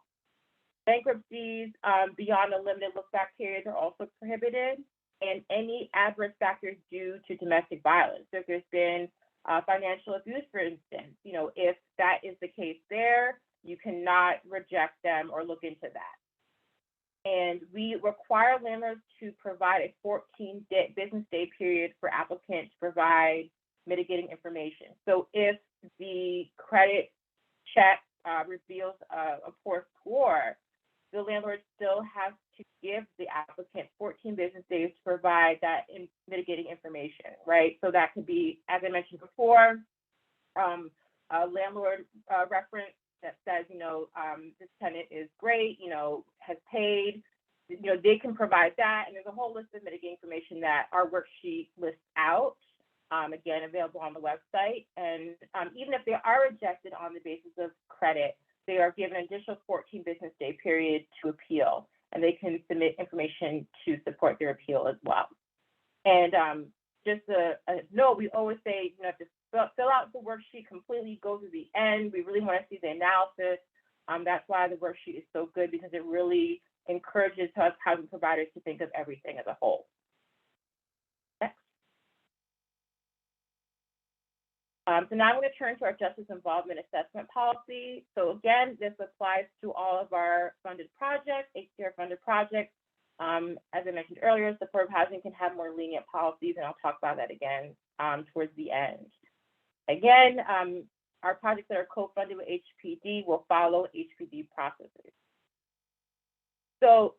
Bankruptcies beyond the limited look-back period are also prohibited, and any adverse factors due to domestic violence. So if there's been financial abuse, for instance, if that is the case there, you cannot reject them or look into that. And we require landlords to provide a 14-day business day period for applicants to provide mitigating information. So if the credit check reveals a poor score, the landlord still has to give the applicant 14 business days to provide that mitigating information, right? So that could be, as I mentioned before, a landlord reference that says, this tenant is great, has paid, they can provide that. And there's a whole list of mitigating information that our worksheet lists out, again, available on the website. And even if they are rejected on the basis of credit, they are given an additional 14 business day period to appeal, and they can submit information to support their appeal as well. And just a note, we always say, to fill out the worksheet completely, go to the end. We really want to see the analysis. That's why the worksheet is so good, because it really encourages us housing providers to think of everything as a whole. Next. So now I'm going to turn to our justice involvement assessment policy. So again, this applies to all of our funded projects, HDR funded projects. As I mentioned earlier, supportive housing can have more lenient policies, and I'll talk about that again towards the end. Again, our projects that are co-funded with HPD will follow HPD processes. So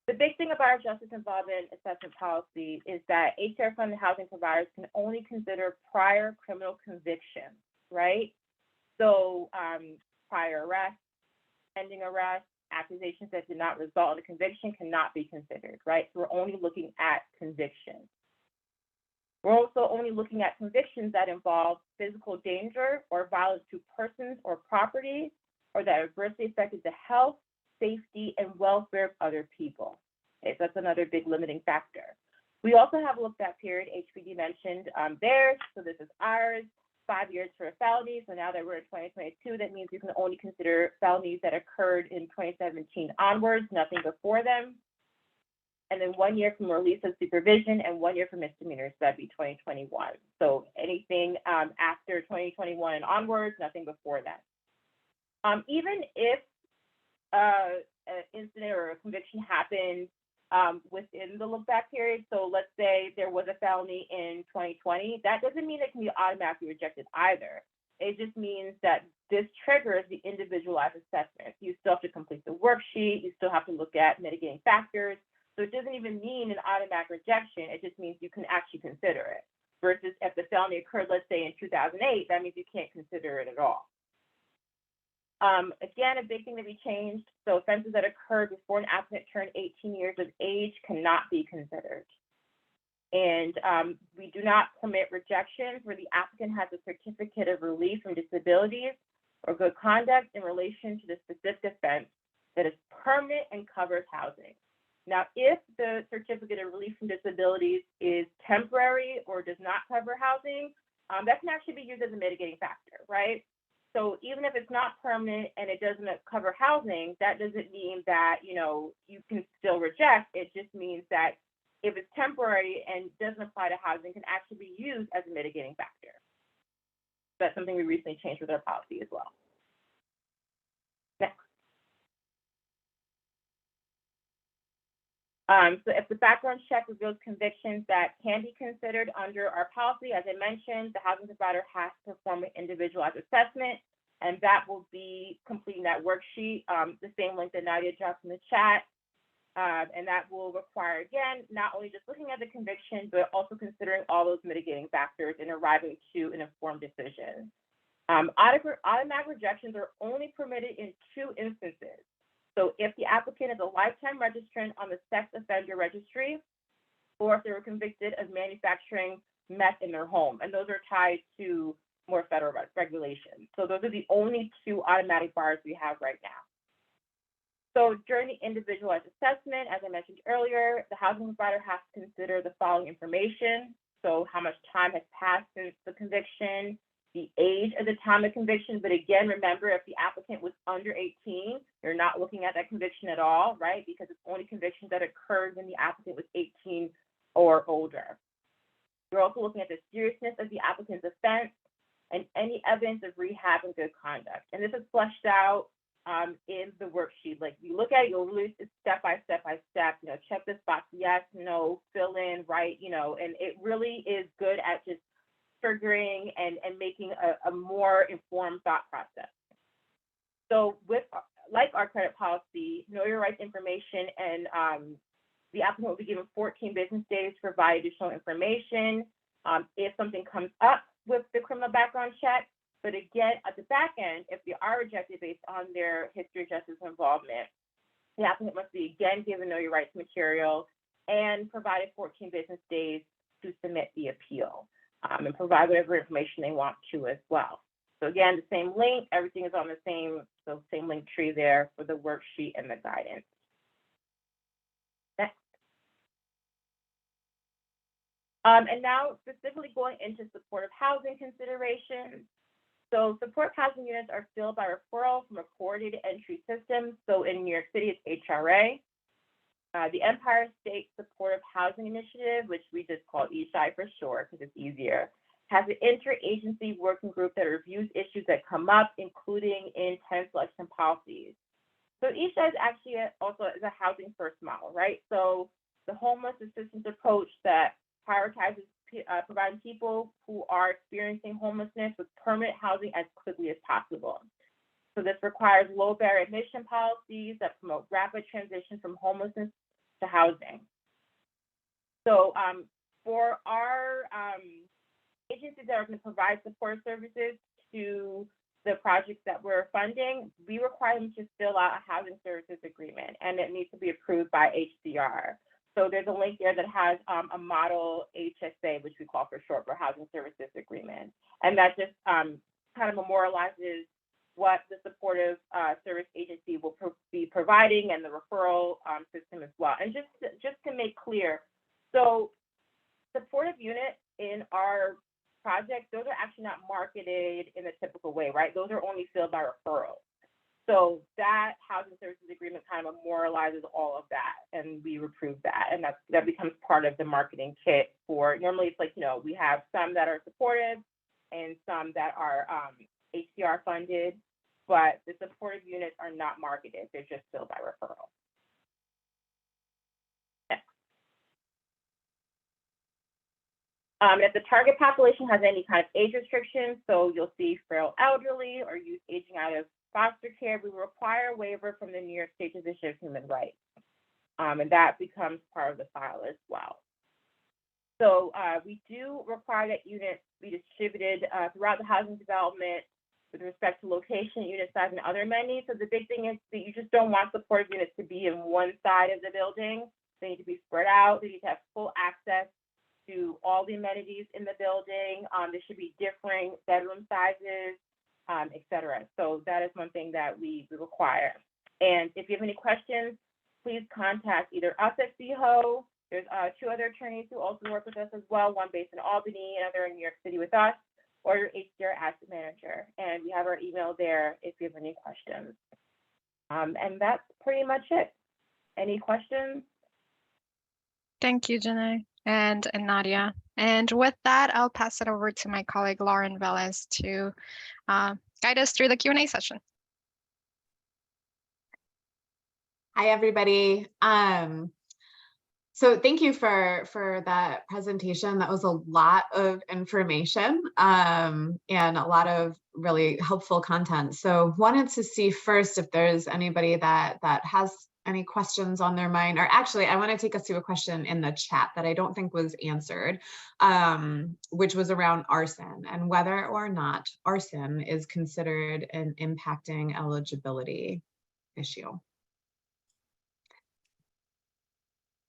the big thing about our justice involvement assessment policy is that HDR funded housing providers can only consider prior criminal convictions, right? So prior arrest, pending arrest, accusations that did not result in a conviction cannot be considered, right? So we're only looking at convictions. We're also only looking at convictions that involve physical danger or violence to persons or property, or that adversely affected the health, safety, and welfare of other people. Okay, so that's another big limiting factor. We also have a look-back period, HPD mentioned theirs, so this is ours, 5 years for a felony. So now that we're in 2022, that means you can only consider felonies that occurred in 2017 onwards, nothing before them. And then 1 year from release of supervision and 1 year for misdemeanors, so that'd be 2021. So anything after 2021 and onwards, nothing before that. Even if an incident or a conviction happened within the look-back period, so let's say there was a felony in 2020, that doesn't mean it can be automatically rejected either. It just means that this triggers the individualized assessment. You still have to complete the worksheet, you still have to look at mitigating factors. So it doesn't even mean an automatic rejection, it just means you can actually consider it. Versus if the felony occurred, let's say in 2008, that means you can't consider it at all. Again, a big thing that we changed, so offenses that occurred before an applicant turned 18 years of age cannot be considered. And we do not permit rejections where the applicant has a certificate of relief from disabilities or good conduct in relation to the specific offense that is permanent and covers housing. Now, if the certificate of relief from disabilities is temporary or does not cover housing, that can actually be used as a mitigating factor, right? So even if it's not permanent and it doesn't cover housing, that doesn't mean that, you can still reject. It just means that if it's temporary and doesn't apply to housing, it can actually be used as a mitigating factor. That's something we recently changed with our policy as well. Next. So if the background check reveals convictions that can be considered under our policy, as I mentioned, the housing provider has to perform an individualized assessment And that will be completing that worksheet, the same link that Nadia dropped in the chat. And that will require, again, not only just looking at the conviction, but also considering all those mitigating factors and arriving to an informed decision. Automatic rejections are only permitted in 2 instances. So if the applicant is a lifetime registrant on the sex offender registry, or if they were convicted of manufacturing meth in their home, and those are tied to more federal regulations. So those are the only 2 automatic bars we have right now. So during the individualized assessment, as I mentioned earlier, the housing provider has to consider the following information. So how much time has passed since the conviction, the age of the time of conviction. But again, remember, if the applicant was under 18, you're not looking at that conviction at all, right? Because it's only convictions that occurred when the applicant was 18 or older. You're also looking at the seriousness of the applicant's offense and any evidence of rehab and good conduct. And this is fleshed out in the worksheet. Like you look at it, you'll really step by step, you know, check this box, yes, no, fill in, right, you know, and it really is good at just triggering and making a more informed thought process. So with, like our credit policy, know your rights information, and the applicant will be given 14 business days to provide additional information if something comes up with the criminal background check. But again, at the back end, if they are rejected based on their history of justice involvement, the applicant must be again given know your rights material and provided 14 business days to submit the appeal, and provide whatever information they want to as well. So again, the same link, everything is on the same link tree there for the worksheet and the guidance. Next. And now specifically going into supportive housing considerations. So supportive housing units are filled by referral from a coordinated entry system. So in New York City, it's HRA. The Empire State Supportive Housing Initiative, which we just call ESHI for short because it's easier, has an interagency working group that reviews issues that come up, including in tenant selection policies. So ESHI is actually also a housing first model, right? So the homeless assistance approach that prioritizes providing people who are experiencing homelessness with permanent housing as quickly as possible. So this requires low barrier admission policies that promote rapid transition from homelessness to housing. So for our agencies that are going to provide support services to the projects that we're funding, we require them to fill out a housing services agreement, and it needs to be approved by HCR. So there's a link there that has a model HSA, which we call for short for Housing Services Agreement. And that just kind of memorializes what the supportive service agency will be providing and the referral system as well. And just to make clear, so supportive units in our project, those are actually not marketed in the typical way, right? Those are only filled by referral. So that housing services agreement kind of memorializes all of that, and we approve that, and that becomes part of the marketing kit for, normally it's like, you know, we have some that are supportive and some that are HCR funded, but the supportive units are not marketed, they're just filled by referral. If the target population has any kind of age restrictions, so you'll see frail elderly or youth aging out of foster care, we require a waiver from the New York State Division of Human Rights. And that becomes part of the file as well. So we do require that units be distributed throughout the housing development with respect to location, unit size, and other amenities. So the big thing is that you just don't want supportive units to be in one side of the building. They need to be spread out. They need to have full access to all the amenities in the building. There should be differing bedroom sizes, et cetera. So that is one thing that we require. And if you have any questions, please contact either us at CHO. There's 2 other attorneys who also work with us as well, one based in Albany, another in New York City with us, or your HCR asset manager. And we have our email there if you have any questions. And that's pretty much it. Any questions? Thank you, Janae and Nadia. And with that, I'll pass it over to my colleague, Lauren Velez, to guide us through the Q&A session. Hi, everybody. So thank you for that presentation. That was a lot of information and a lot of really helpful content. So wanted to see first if there's anybody that has any questions on their mind, or actually I want to take us to a question in the chat that I don't think was answered, which was around arson and whether or not arson is considered an impacting eligibility issue.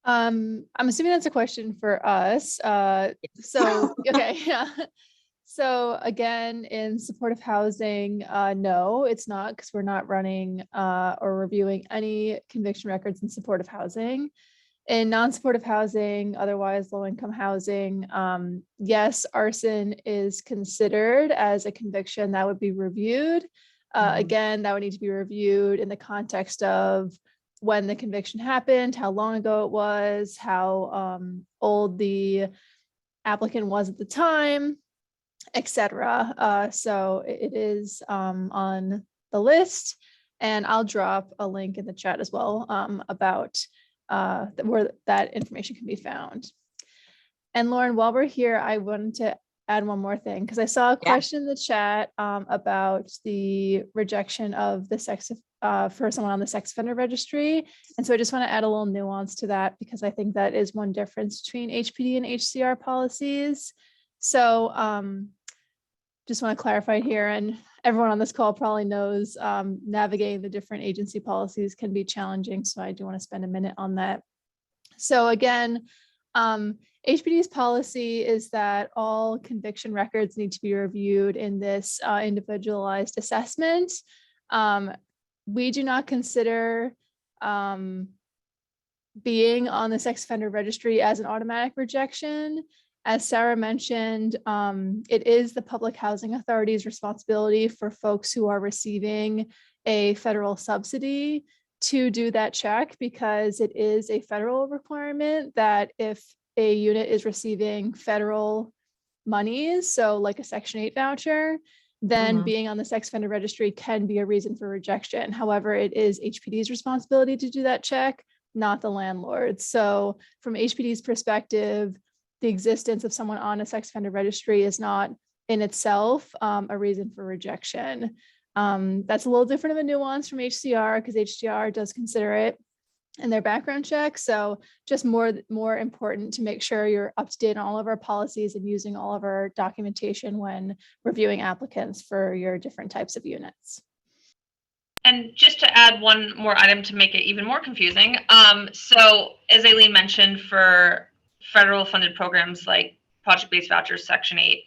I'm assuming that's a question for us. So, okay, yeah. So again, in supportive housing, no, it's not, because we're not running or reviewing any conviction records in supportive housing. In non-supportive housing, otherwise low-income housing, yes, arson is considered as a conviction that would be reviewed. Again, that would need to be reviewed in the context of when the conviction happened, how long ago it was, how old the applicant was at the time, etc. So it is on the list, and I'll drop a link in the chat as well about where that information can be found. And Lauren, while we're here, I wanted to add one more thing, because I saw a question in the chat about the rejection of the sex for someone on the sex offender registry. And so I just want to add a little nuance to that, because I think that is one difference between HPD and HCR policies. So just want to clarify here, and everyone on this call probably knows navigating the different agency policies can be challenging. So I do want to spend a minute on that. So again, HPD's policy is that all conviction records need to be reviewed in this individualized assessment. We do not consider being on the sex offender registry as an automatic rejection. As Sarah mentioned, it is the Public Housing Authority's responsibility for folks who are receiving a federal subsidy to do that check, because it is a federal requirement that if a unit is receiving federal monies, so like a Section 8 voucher, then being on the sex offender registry can be a reason for rejection. However, it is HPD's responsibility to do that check, not the landlord. So from HPD's perspective, the existence of someone on a sex offender registry is not in itself a reason for rejection. That's a little different of a nuance from HCR, because HCR does consider it in their background check. So just more important to make sure you're up to date on all of our policies and using all of our documentation when reviewing applicants for your different types of units. And just to add one more item to make it even more confusing. So as Aileen mentioned, for federal funded programs like project-based vouchers, Section 8,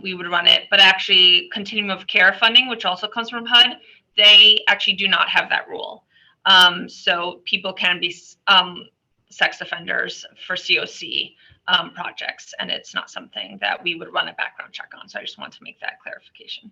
we would run it, but actually continuum of care funding, which also comes from HUD, they actually do not have that rule. So people can be sex offenders for COC projects, and it's not something that we would run a background check on. So I just want to make that clarification.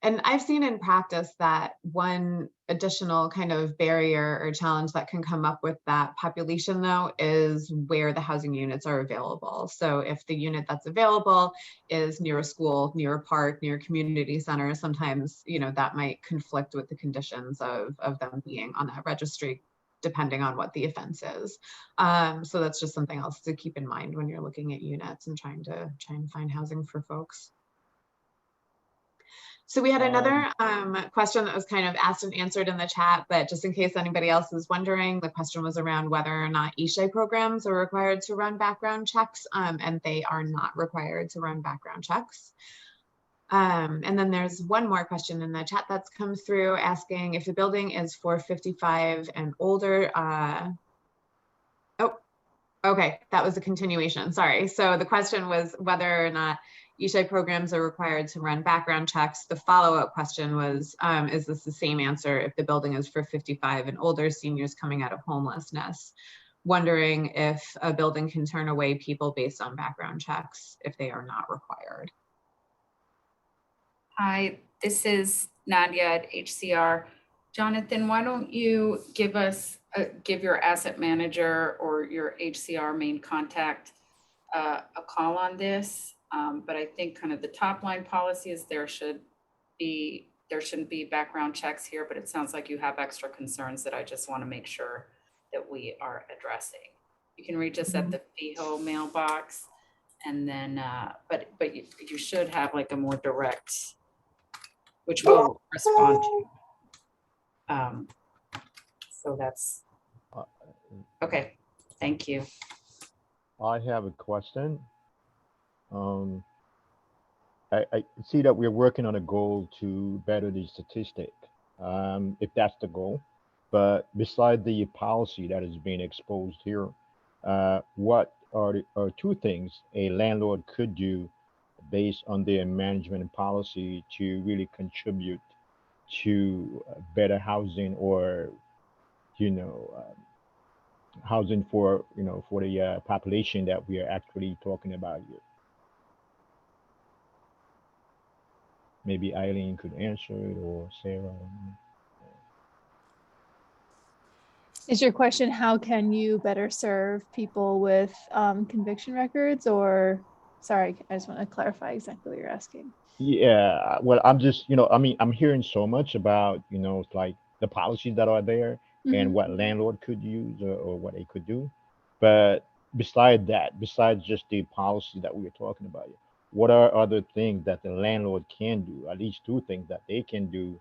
And I've seen in practice that one additional kind of barrier or challenge that can come up with that population, though, is where the housing units are available. So if the unit that's available is near a school, near a park, near a community center, sometimes, you know, that might conflict with the conditions of them being on that registry, depending on what the offense is. So that's just something else to keep in mind when you're looking at units and trying to find housing for folks. So we had another question that was kind of asked and answered in the chat, but just in case anybody else is wondering, the question was around whether or not H2J programs are required to run background checks, and they are not required to run background checks. And then there's one more question in the chat that's come through asking if the building is for 55 and older. Oh, okay, that was a continuation, sorry. So the question was whether or not H2J programs are required to run background checks. The follow-up question was, is this the same answer if the building is for 55 and older seniors coming out of homelessness? Wondering if a building can turn away people based on background checks if they are not required. Hi, this is Nadia at HCR. Jonathan, why don't you give us, give your asset manager or your HCR main contact a call on this? But I think kind of the top line policy is there shouldn't be background checks here, but it sounds like you have extra concerns that I just want to make sure that we are addressing. You can reach us at the FIHO mailbox, and then, but you should have like a more direct, which we'll respond to. So that's, okay, thank you. I have a question. I see that we're working on a goal to better the statistic, if that's the goal. But beside the policy that is being exposed here, what are two things a landlord could do based on their management and policy to really contribute to better housing, or housing for for the population that we are actually talking about here? Maybe Eileen could answer it, or Sarah. Is your question, how can you better serve people with conviction records? Or, sorry, I just want to clarify exactly what you're asking. Yeah, well, I'm just, I'm hearing so much about, like the policies that are there and what landlord could use, or what they could do. But besides just the policy that we were talking about, what are other things that the landlord can do, at least two things that they can do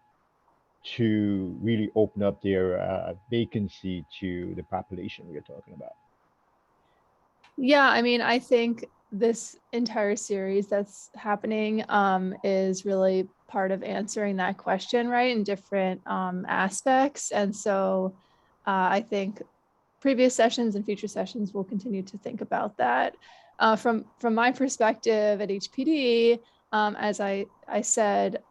to really open up their vacancy to the population we are talking about? Yeah, I mean, I think this entire series that's happening is really part of answering that question, right, in different aspects. And so I think previous sessions and future sessions will continue to think about that. From my perspective at HPD, as I said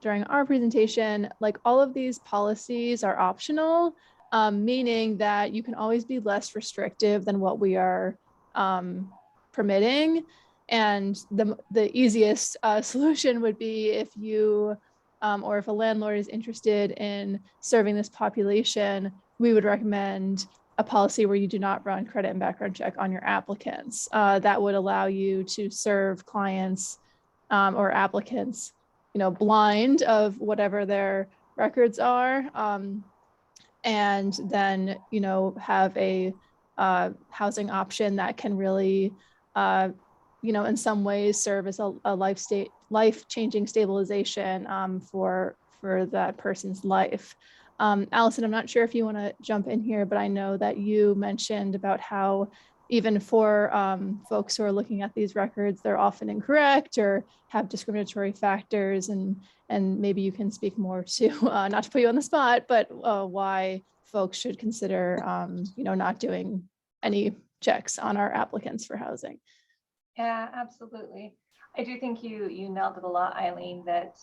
during our presentation, like all of these policies are optional, meaning that you can always be less restrictive than what we are permitting. And the easiest solution would be if you or if a landlord is interested in serving this population, we would recommend a policy where you do not run credit and background check on your applicants. That would allow you to serve clients or applicants, blind of whatever their records are, and then, have a housing option that can really, in some ways serve as a life-changing stabilization for that person's life. Allison, I'm not sure if you want to jump in here, but I know that you mentioned about how even for folks who are looking at these records, they're often incorrect or have discriminatory factors, and maybe you can speak more to, not to put you on the spot, but why folks should consider, not doing any checks on our applicants for housing. Yeah, absolutely. I do think you nailed it a lot, Eileen, that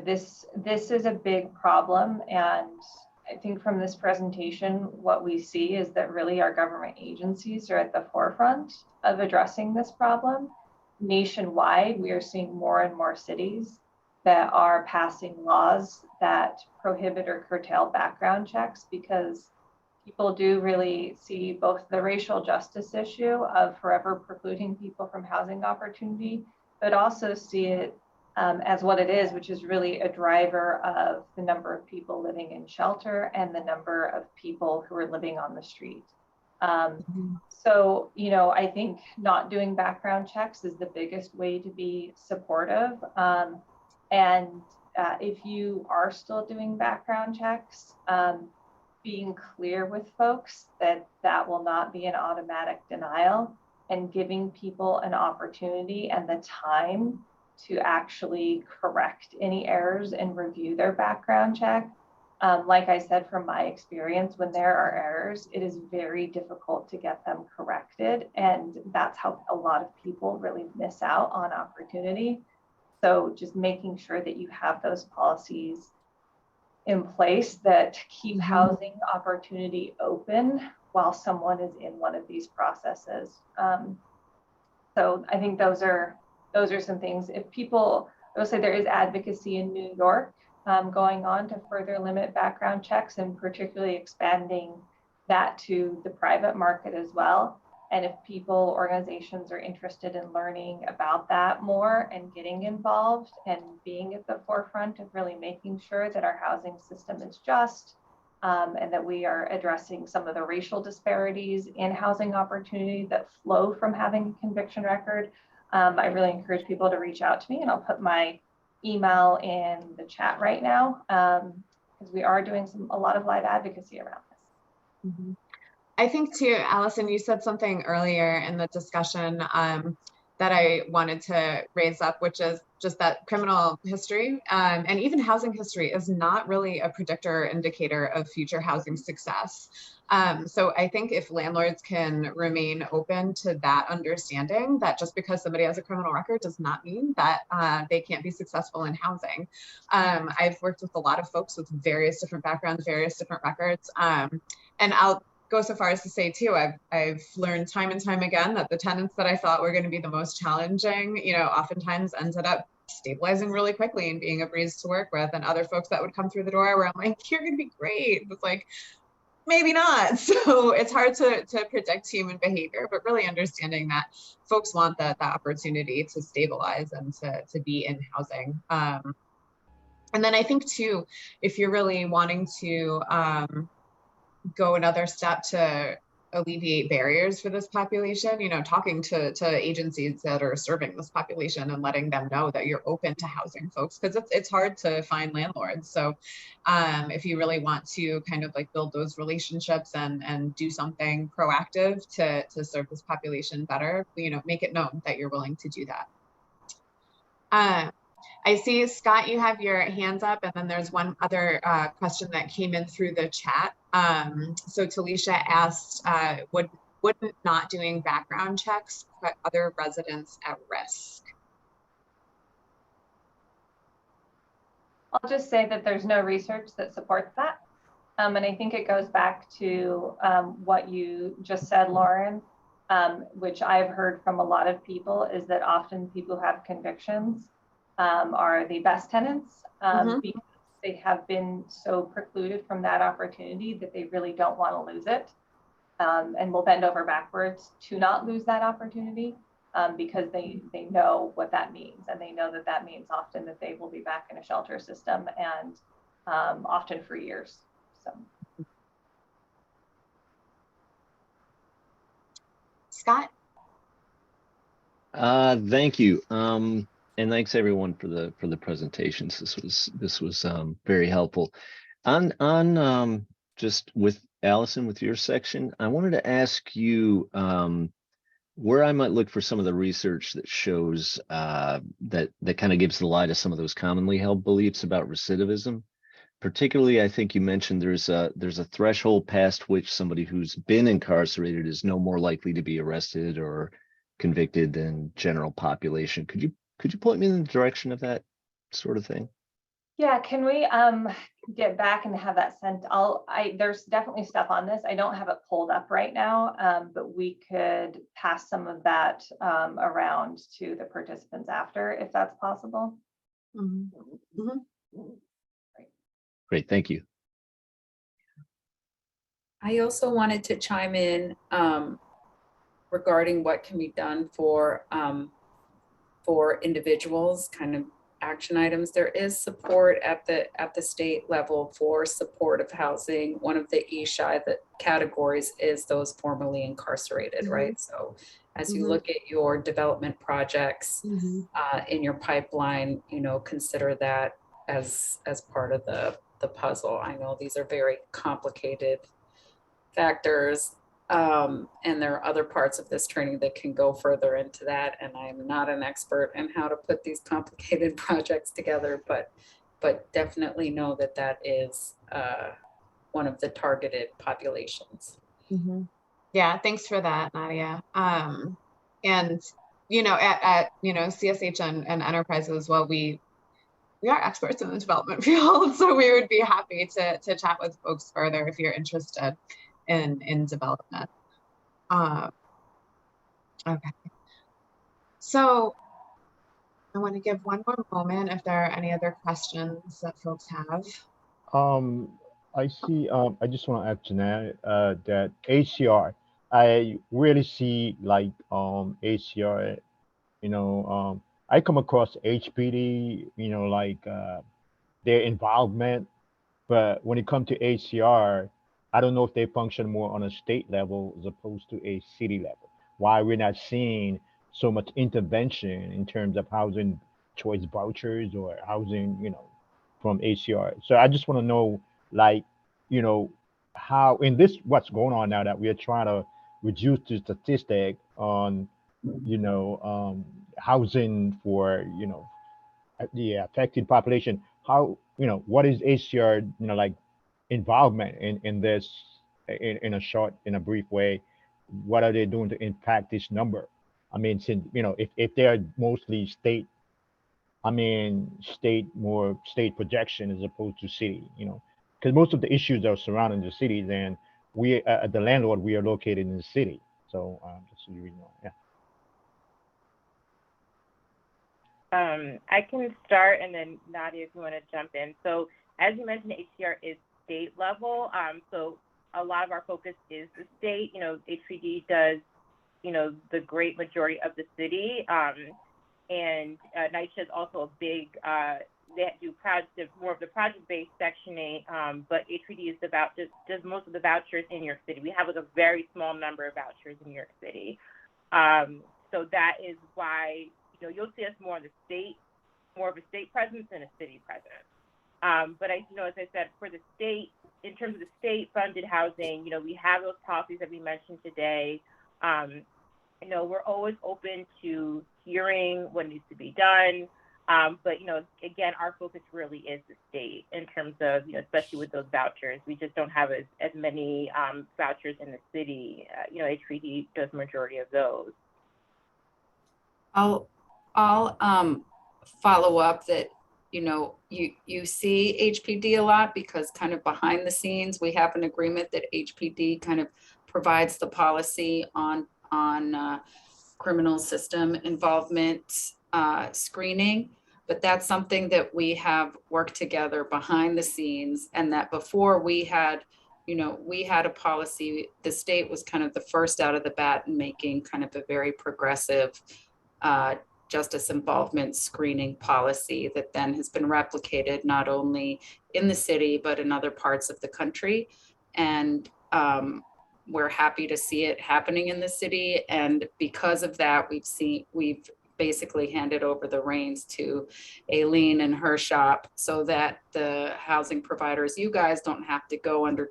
this is a big problem. And I think from this presentation, what we see is that really our government agencies are at the forefront of addressing this problem. Nationwide, we are seeing more and more cities that are passing laws that prohibit or curtail background checks, because people do really see both the racial justice issue of forever precluding people from housing opportunity, but also see it as what it is, which is really a driver of the number of people living in shelter and the number of people who are living on the street. So, I think not doing background checks is the biggest way to be supportive. And if you are still doing background checks, being clear with folks that that will not be an automatic denial, and giving people an opportunity and the time to actually correct any errors and review their background check. Like I said, from my experience, when there are errors, it is very difficult to get them corrected. And that's how a lot of people really miss out on opportunity. So just making sure that you have those policies in place that keep housing opportunity open while someone is in one of these processes. So I think those are some things. If people, I will say there is advocacy in New York going on to further limit background checks, and particularly expanding that to the private market as well. And if people, organizations are interested in learning about that more and getting involved and being at the forefront of really making sure that our housing system is just and that we are addressing some of the racial disparities in housing opportunity that flow from having a conviction record. I really encourage people to reach out to me, and I'll put my email in the chat right now, because we are doing a lot of live advocacy around this. Mhm. I think too, Allison, you said something earlier in the discussion that I wanted to raise up, which is just that criminal history and even housing history is not really a predictor or indicator of future housing success. So I think if landlords can remain open to that understanding that just because somebody has a criminal record does not mean that they can't be successful in housing. I've worked with a lot of folks with various different backgrounds, various different records, and I'll go so far as to say too, I've learned time and time again that the tenants that I thought were going to be the most challenging, you know, oftentimes ended up stabilizing really quickly and being a breeze to work with, and other folks that would come through the door where I'm like, you're going to be great. It's like, maybe not. So it's hard to predict human behavior, but really understanding that folks want that opportunity to stabilize and to be in housing. And then I think too, if you're really wanting to go another step to alleviate barriers for this population, you know, talking to agencies that are serving this population and letting them know that you're open to housing folks, because it's hard to find landlords. So if you really want to kind of like build those relationships and do something proactive to serve this population better, you know, make it known that you're willing to do that. I see, Scott, you have your hands up, and then there's one other question that came in through the chat. So Talisha asked, wouldn't not doing background checks put other residents at risk? I'll just say that there's no research that supports that. And I think it goes back to what you just said, Lauren, which I've heard from a lot of people, is that often people who have convictions are the best tenants because they have been so precluded from that opportunity that they really don't want to lose it, and will bend over backwards to not lose that opportunity because they know what that means, and they know that that means often that they will be back in a shelter system, and often for years. So, Scott? Thank you. And thanks everyone for the presentations. This was very helpful. On just with Allison, with your section, I wanted to ask you where I might look for some of the research that shows that kind of gives the lie to some of those commonly held beliefs about recidivism. Particularly, I think you mentioned there's a threshold past which somebody who's been incarcerated is no more likely to be arrested or convicted than general population. Could you point me in the direction of that sort of thing? yeah, can we get back and have that sent? There's definitely stuff on this. I don't have it pulled up right now, but we could pass some of that around to the participants after, if that's possible. Great, thank you. I also wanted to chime in regarding what can be done for individuals, kind of action items. There is support at the state level for supportive housing. One of the ESHI categories is those formerly incarcerated, right? So as you look at your development projects in your pipeline, you know, consider that as part of the puzzle. I know these are very complicated factors, and there are other parts of this training that can go further into that, and I'm not an expert in how to put these complicated projects together, but definitely know that that is one of the targeted populations. Yeah, thanks for that, Nadia. And you know, at you know, CSH and Enterprises as well, we are experts in the development field, so we would be happy to chat with folks further if you're interested in development. Okay, so I want to give one more moment if there are any other questions that folks have. I see. I just want to add to that that HCR. I really see like HCR. You know, I come across HPD. You know, like their involvement But when it comes to HCR, I don't know if they function more on a state level as opposed to a city level. Why we're not seeing so much intervention in terms of housing choice vouchers or housing, from HCR. So I just want to know, like, you know, how in this what's going on now that we are trying to reduce the statistic on, housing for, the affected population. How, what is HCR, like involvement in this in a brief way? What are they doing to impact this number? I mean, since, if they're mostly state, more state projection as opposed to city, because most of the issues are surrounding the cities, and we, the landlord, we are located in the city. So that's the reason why. Yeah. I can start, and then Nadia, if you want to jump in. So as you mentioned, HCR is state level. So a lot of our focus is the state. HPD does, the great majority of the city. And NYCHA is also a big, they do more of the project-based sectioning, but HPD is does most of the vouchers in New York City. We have like a very small number of vouchers in New York City. So that is why, you'll see us more of a state presence than a city presence. But as I said, for the state, in terms of the state-funded housing, we have those policies that we mentioned today. We're always open to hearing what needs to be done. But, again, our focus really is the state in terms of, especially with those vouchers. We just don't have as many vouchers in the city. HPD does majority of those. I'll follow up that, you see HPD a lot because kind of behind the scenes, we have an agreement that HPD kind of provides the policy on criminal system involvement screening. But that's something that we have worked together behind the scenes, and that before we had a policy, the state was kind of the first out of the bat in making kind of a very progressive justice involvement screening policy that then has been replicated not only in the city, but in other parts of the country. And we're happy to see it happening in the city. And because of that, we've basically handed over the reins to Aileen and her shop so that the housing providers, you guys don't have to go under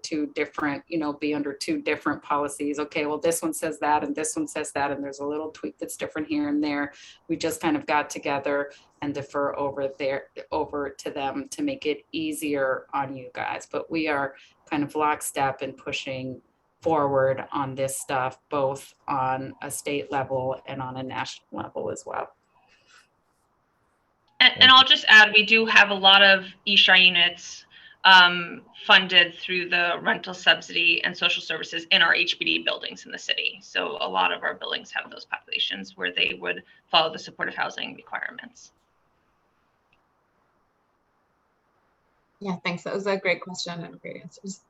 be under two different policies. Okay, well, this one says that and this one says that, and there's a little tweak that's different here and there. We just kind of got together and defer over to them to make it easier on you guys. But we are kind of lockstep in pushing forward on this stuff, both on a state level and on a national level as well. And I'll just add, we do have a lot of ESHAR units funded through the rental subsidy and social services in our HPD buildings in the city. So a lot of our buildings have those populations where they would follow the supportive housing requirements. Yeah, thanks. That was a great question and great answers.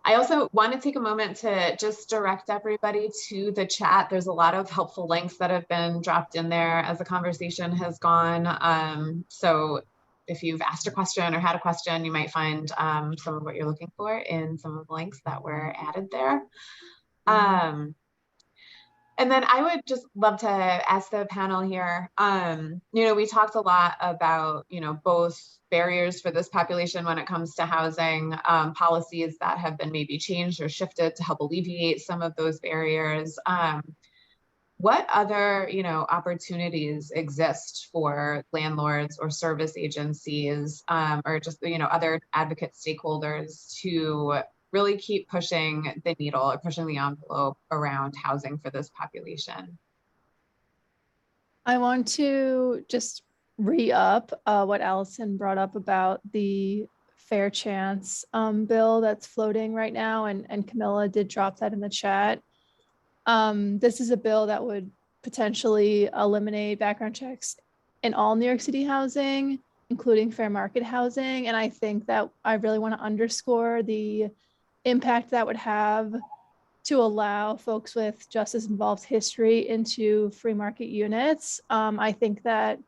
I also want to take a moment to just direct everybody to the chat. There's a lot of helpful links that have been dropped in there as the conversation has gone. So if you've asked a question or had a question, you might find some of what you're looking for in some of the links that were added there. And then I would just love to ask the panel here, we talked a lot about, both barriers for this population when it comes to housing, policies that have been maybe changed or shifted to help alleviate some of those barriers. What other, opportunities exist for landlords or service agencies or just, other advocate stakeholders to really keep pushing the needle or pushing the envelope around housing for this population? I want to just re-up what Allison brought up about the fair chance bill that's floating right now, and Camilla did drop that in the chat. This is a bill that would potentially eliminate background checks in all New York City housing, including fair market housing. And I think that I really want to underscore the impact that would have to allow folks with justice involved history into free market units. I think that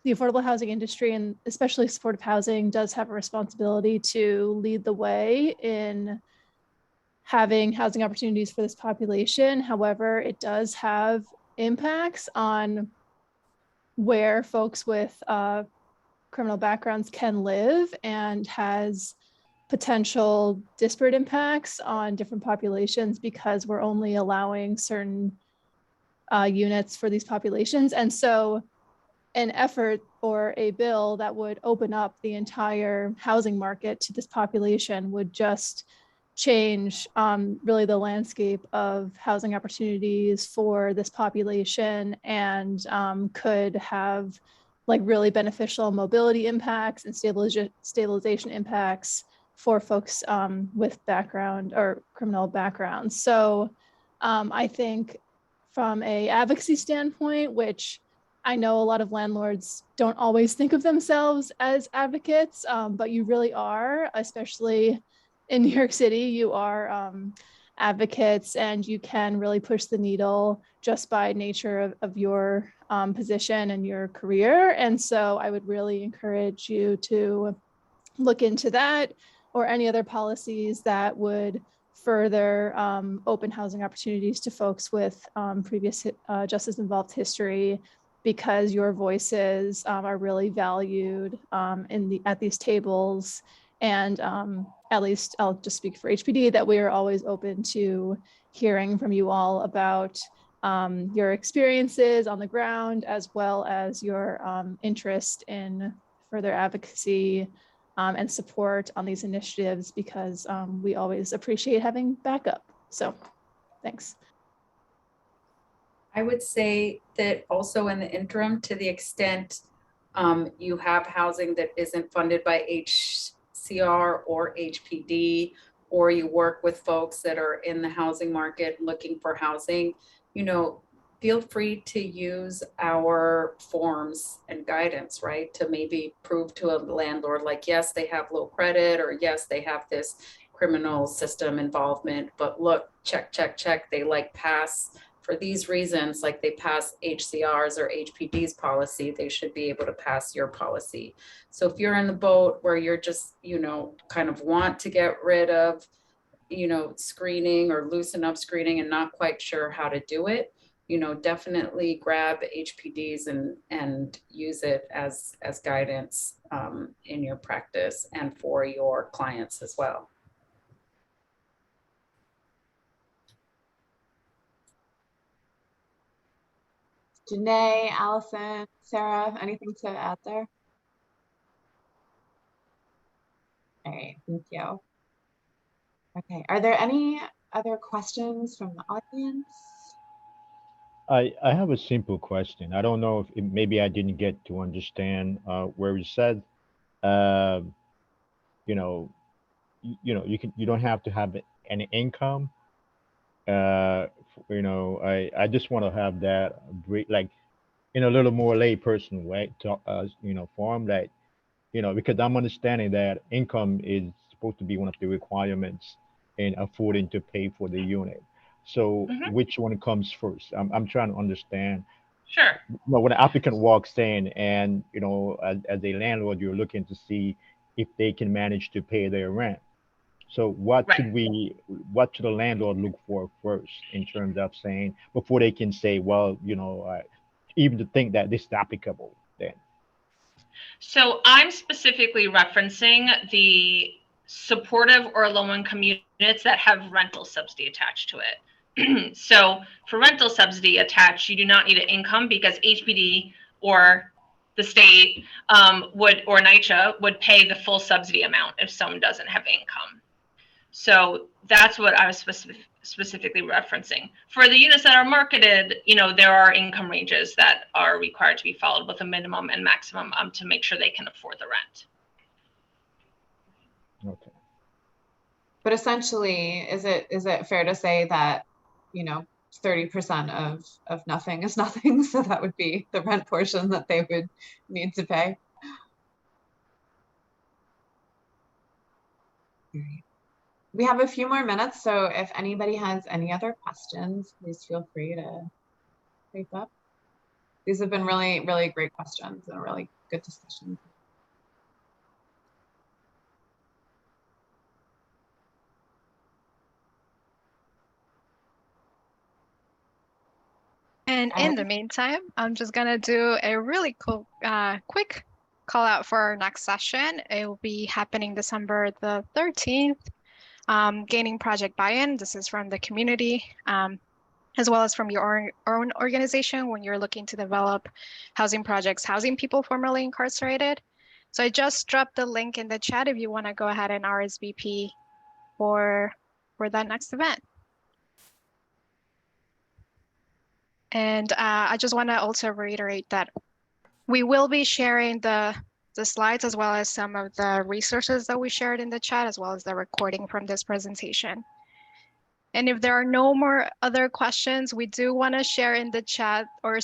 the affordable housing industry, and especially supportive housing, does have a responsibility to lead the way in having housing opportunities for this population. However, it does have impacts on where folks with criminal backgrounds can live, and has potential disparate impacts on different populations because we're only allowing certain units for these populations. And so an effort or a bill that would open up the entire housing market to this population would just change really the landscape of housing opportunities for this population, and could have like really beneficial mobility impacts and stabilization impacts for folks with background or criminal backgrounds. So I think from a advocacy standpoint, which I know a lot of landlords don't always think of themselves as advocates, but you really are, especially in New York City. You are advocates, and you can really push the needle just by nature of your position and your career. And so I would really encourage you to look into that, or any other policies that would further open housing opportunities to folks with previous justice involved history, because your voices are really valued at these tables. And at least I'll just speak for HPD, that we are always open to hearing from you all about your experiences on the ground, as well as your interest in further advocacy and support on these initiatives, because we always appreciate having backup. So thanks. I would say that also in the interim, to the extent you have housing that isn't funded by HCR or HPD, or you work with folks that are in the housing market looking for housing, you know, feel free to use our forms and guidance, right? To maybe prove to a landlord, like, yes, they have low credit, or yes, they have this criminal system involvement, but look, check, check, check, they like pass for these reasons, like they pass HCR's or HPD's policy, they should be able to pass your policy. So if you're in the boat where you're just, you know, kind of want to get rid of, you know, screening or loosen up screening and not quite sure how to do it, you know, definitely grab HPDs and use it as guidance in your practice and for your clients as well. Janae, Allison, Sarah, anything to add there? All right, thank you. Okay, are there any other questions from the audience? I have a simple question. I don't know if maybe I didn't get to understand where you said, you know, you don't have to have any income. You know, I just want to have that like in a little more layperson way to you know, form that, you know, because I'm understanding that income is supposed to be one of the requirements in affording to pay for the unit. So which one comes first? I'm trying to understand. Sure. You know, when an applicant walks in and, you know, as a landlord, you're looking to see if they can manage to pay their rent. So what should what should a landlord look for first in terms of saying, before they can say, well, you know, even to think that this is applicable then? So I'm specifically referencing the supportive or low-income units that have rental subsidy attached to it. So for rental subsidy attached, you do not need an income, because HPD or the state or NYCHA would pay the full subsidy amount if someone doesn't have income. So that's what I was specifically referencing. For the units that are marketed, you know, there are income ranges that are required to be followed with a minimum and maximum to make sure they can afford the rent. Okay. But essentially, is it fair to say that, you know, 30% of nothing is nothing? So that would be the rent portion that they would need to pay. All right. We have a few more minutes, so if anybody has any other questions, please feel free to take up. These have been really, really great questions and really good discussion. And in the meantime, I'm just gonna do a really cool, quick call out for our next session. It will be happening December the 13th. Gaining project buy-in. This is from the community, as well as from your own organization when you're looking to develop housing projects, housing people formerly incarcerated. So I just dropped the link in the chat if you want to go ahead and RSVP for that next event. And I just want to also reiterate that we will be sharing the slides as well as some of the resources that we shared in the chat, as well as the recording from this presentation. And if there are no more other questions, we do want to share in the chat or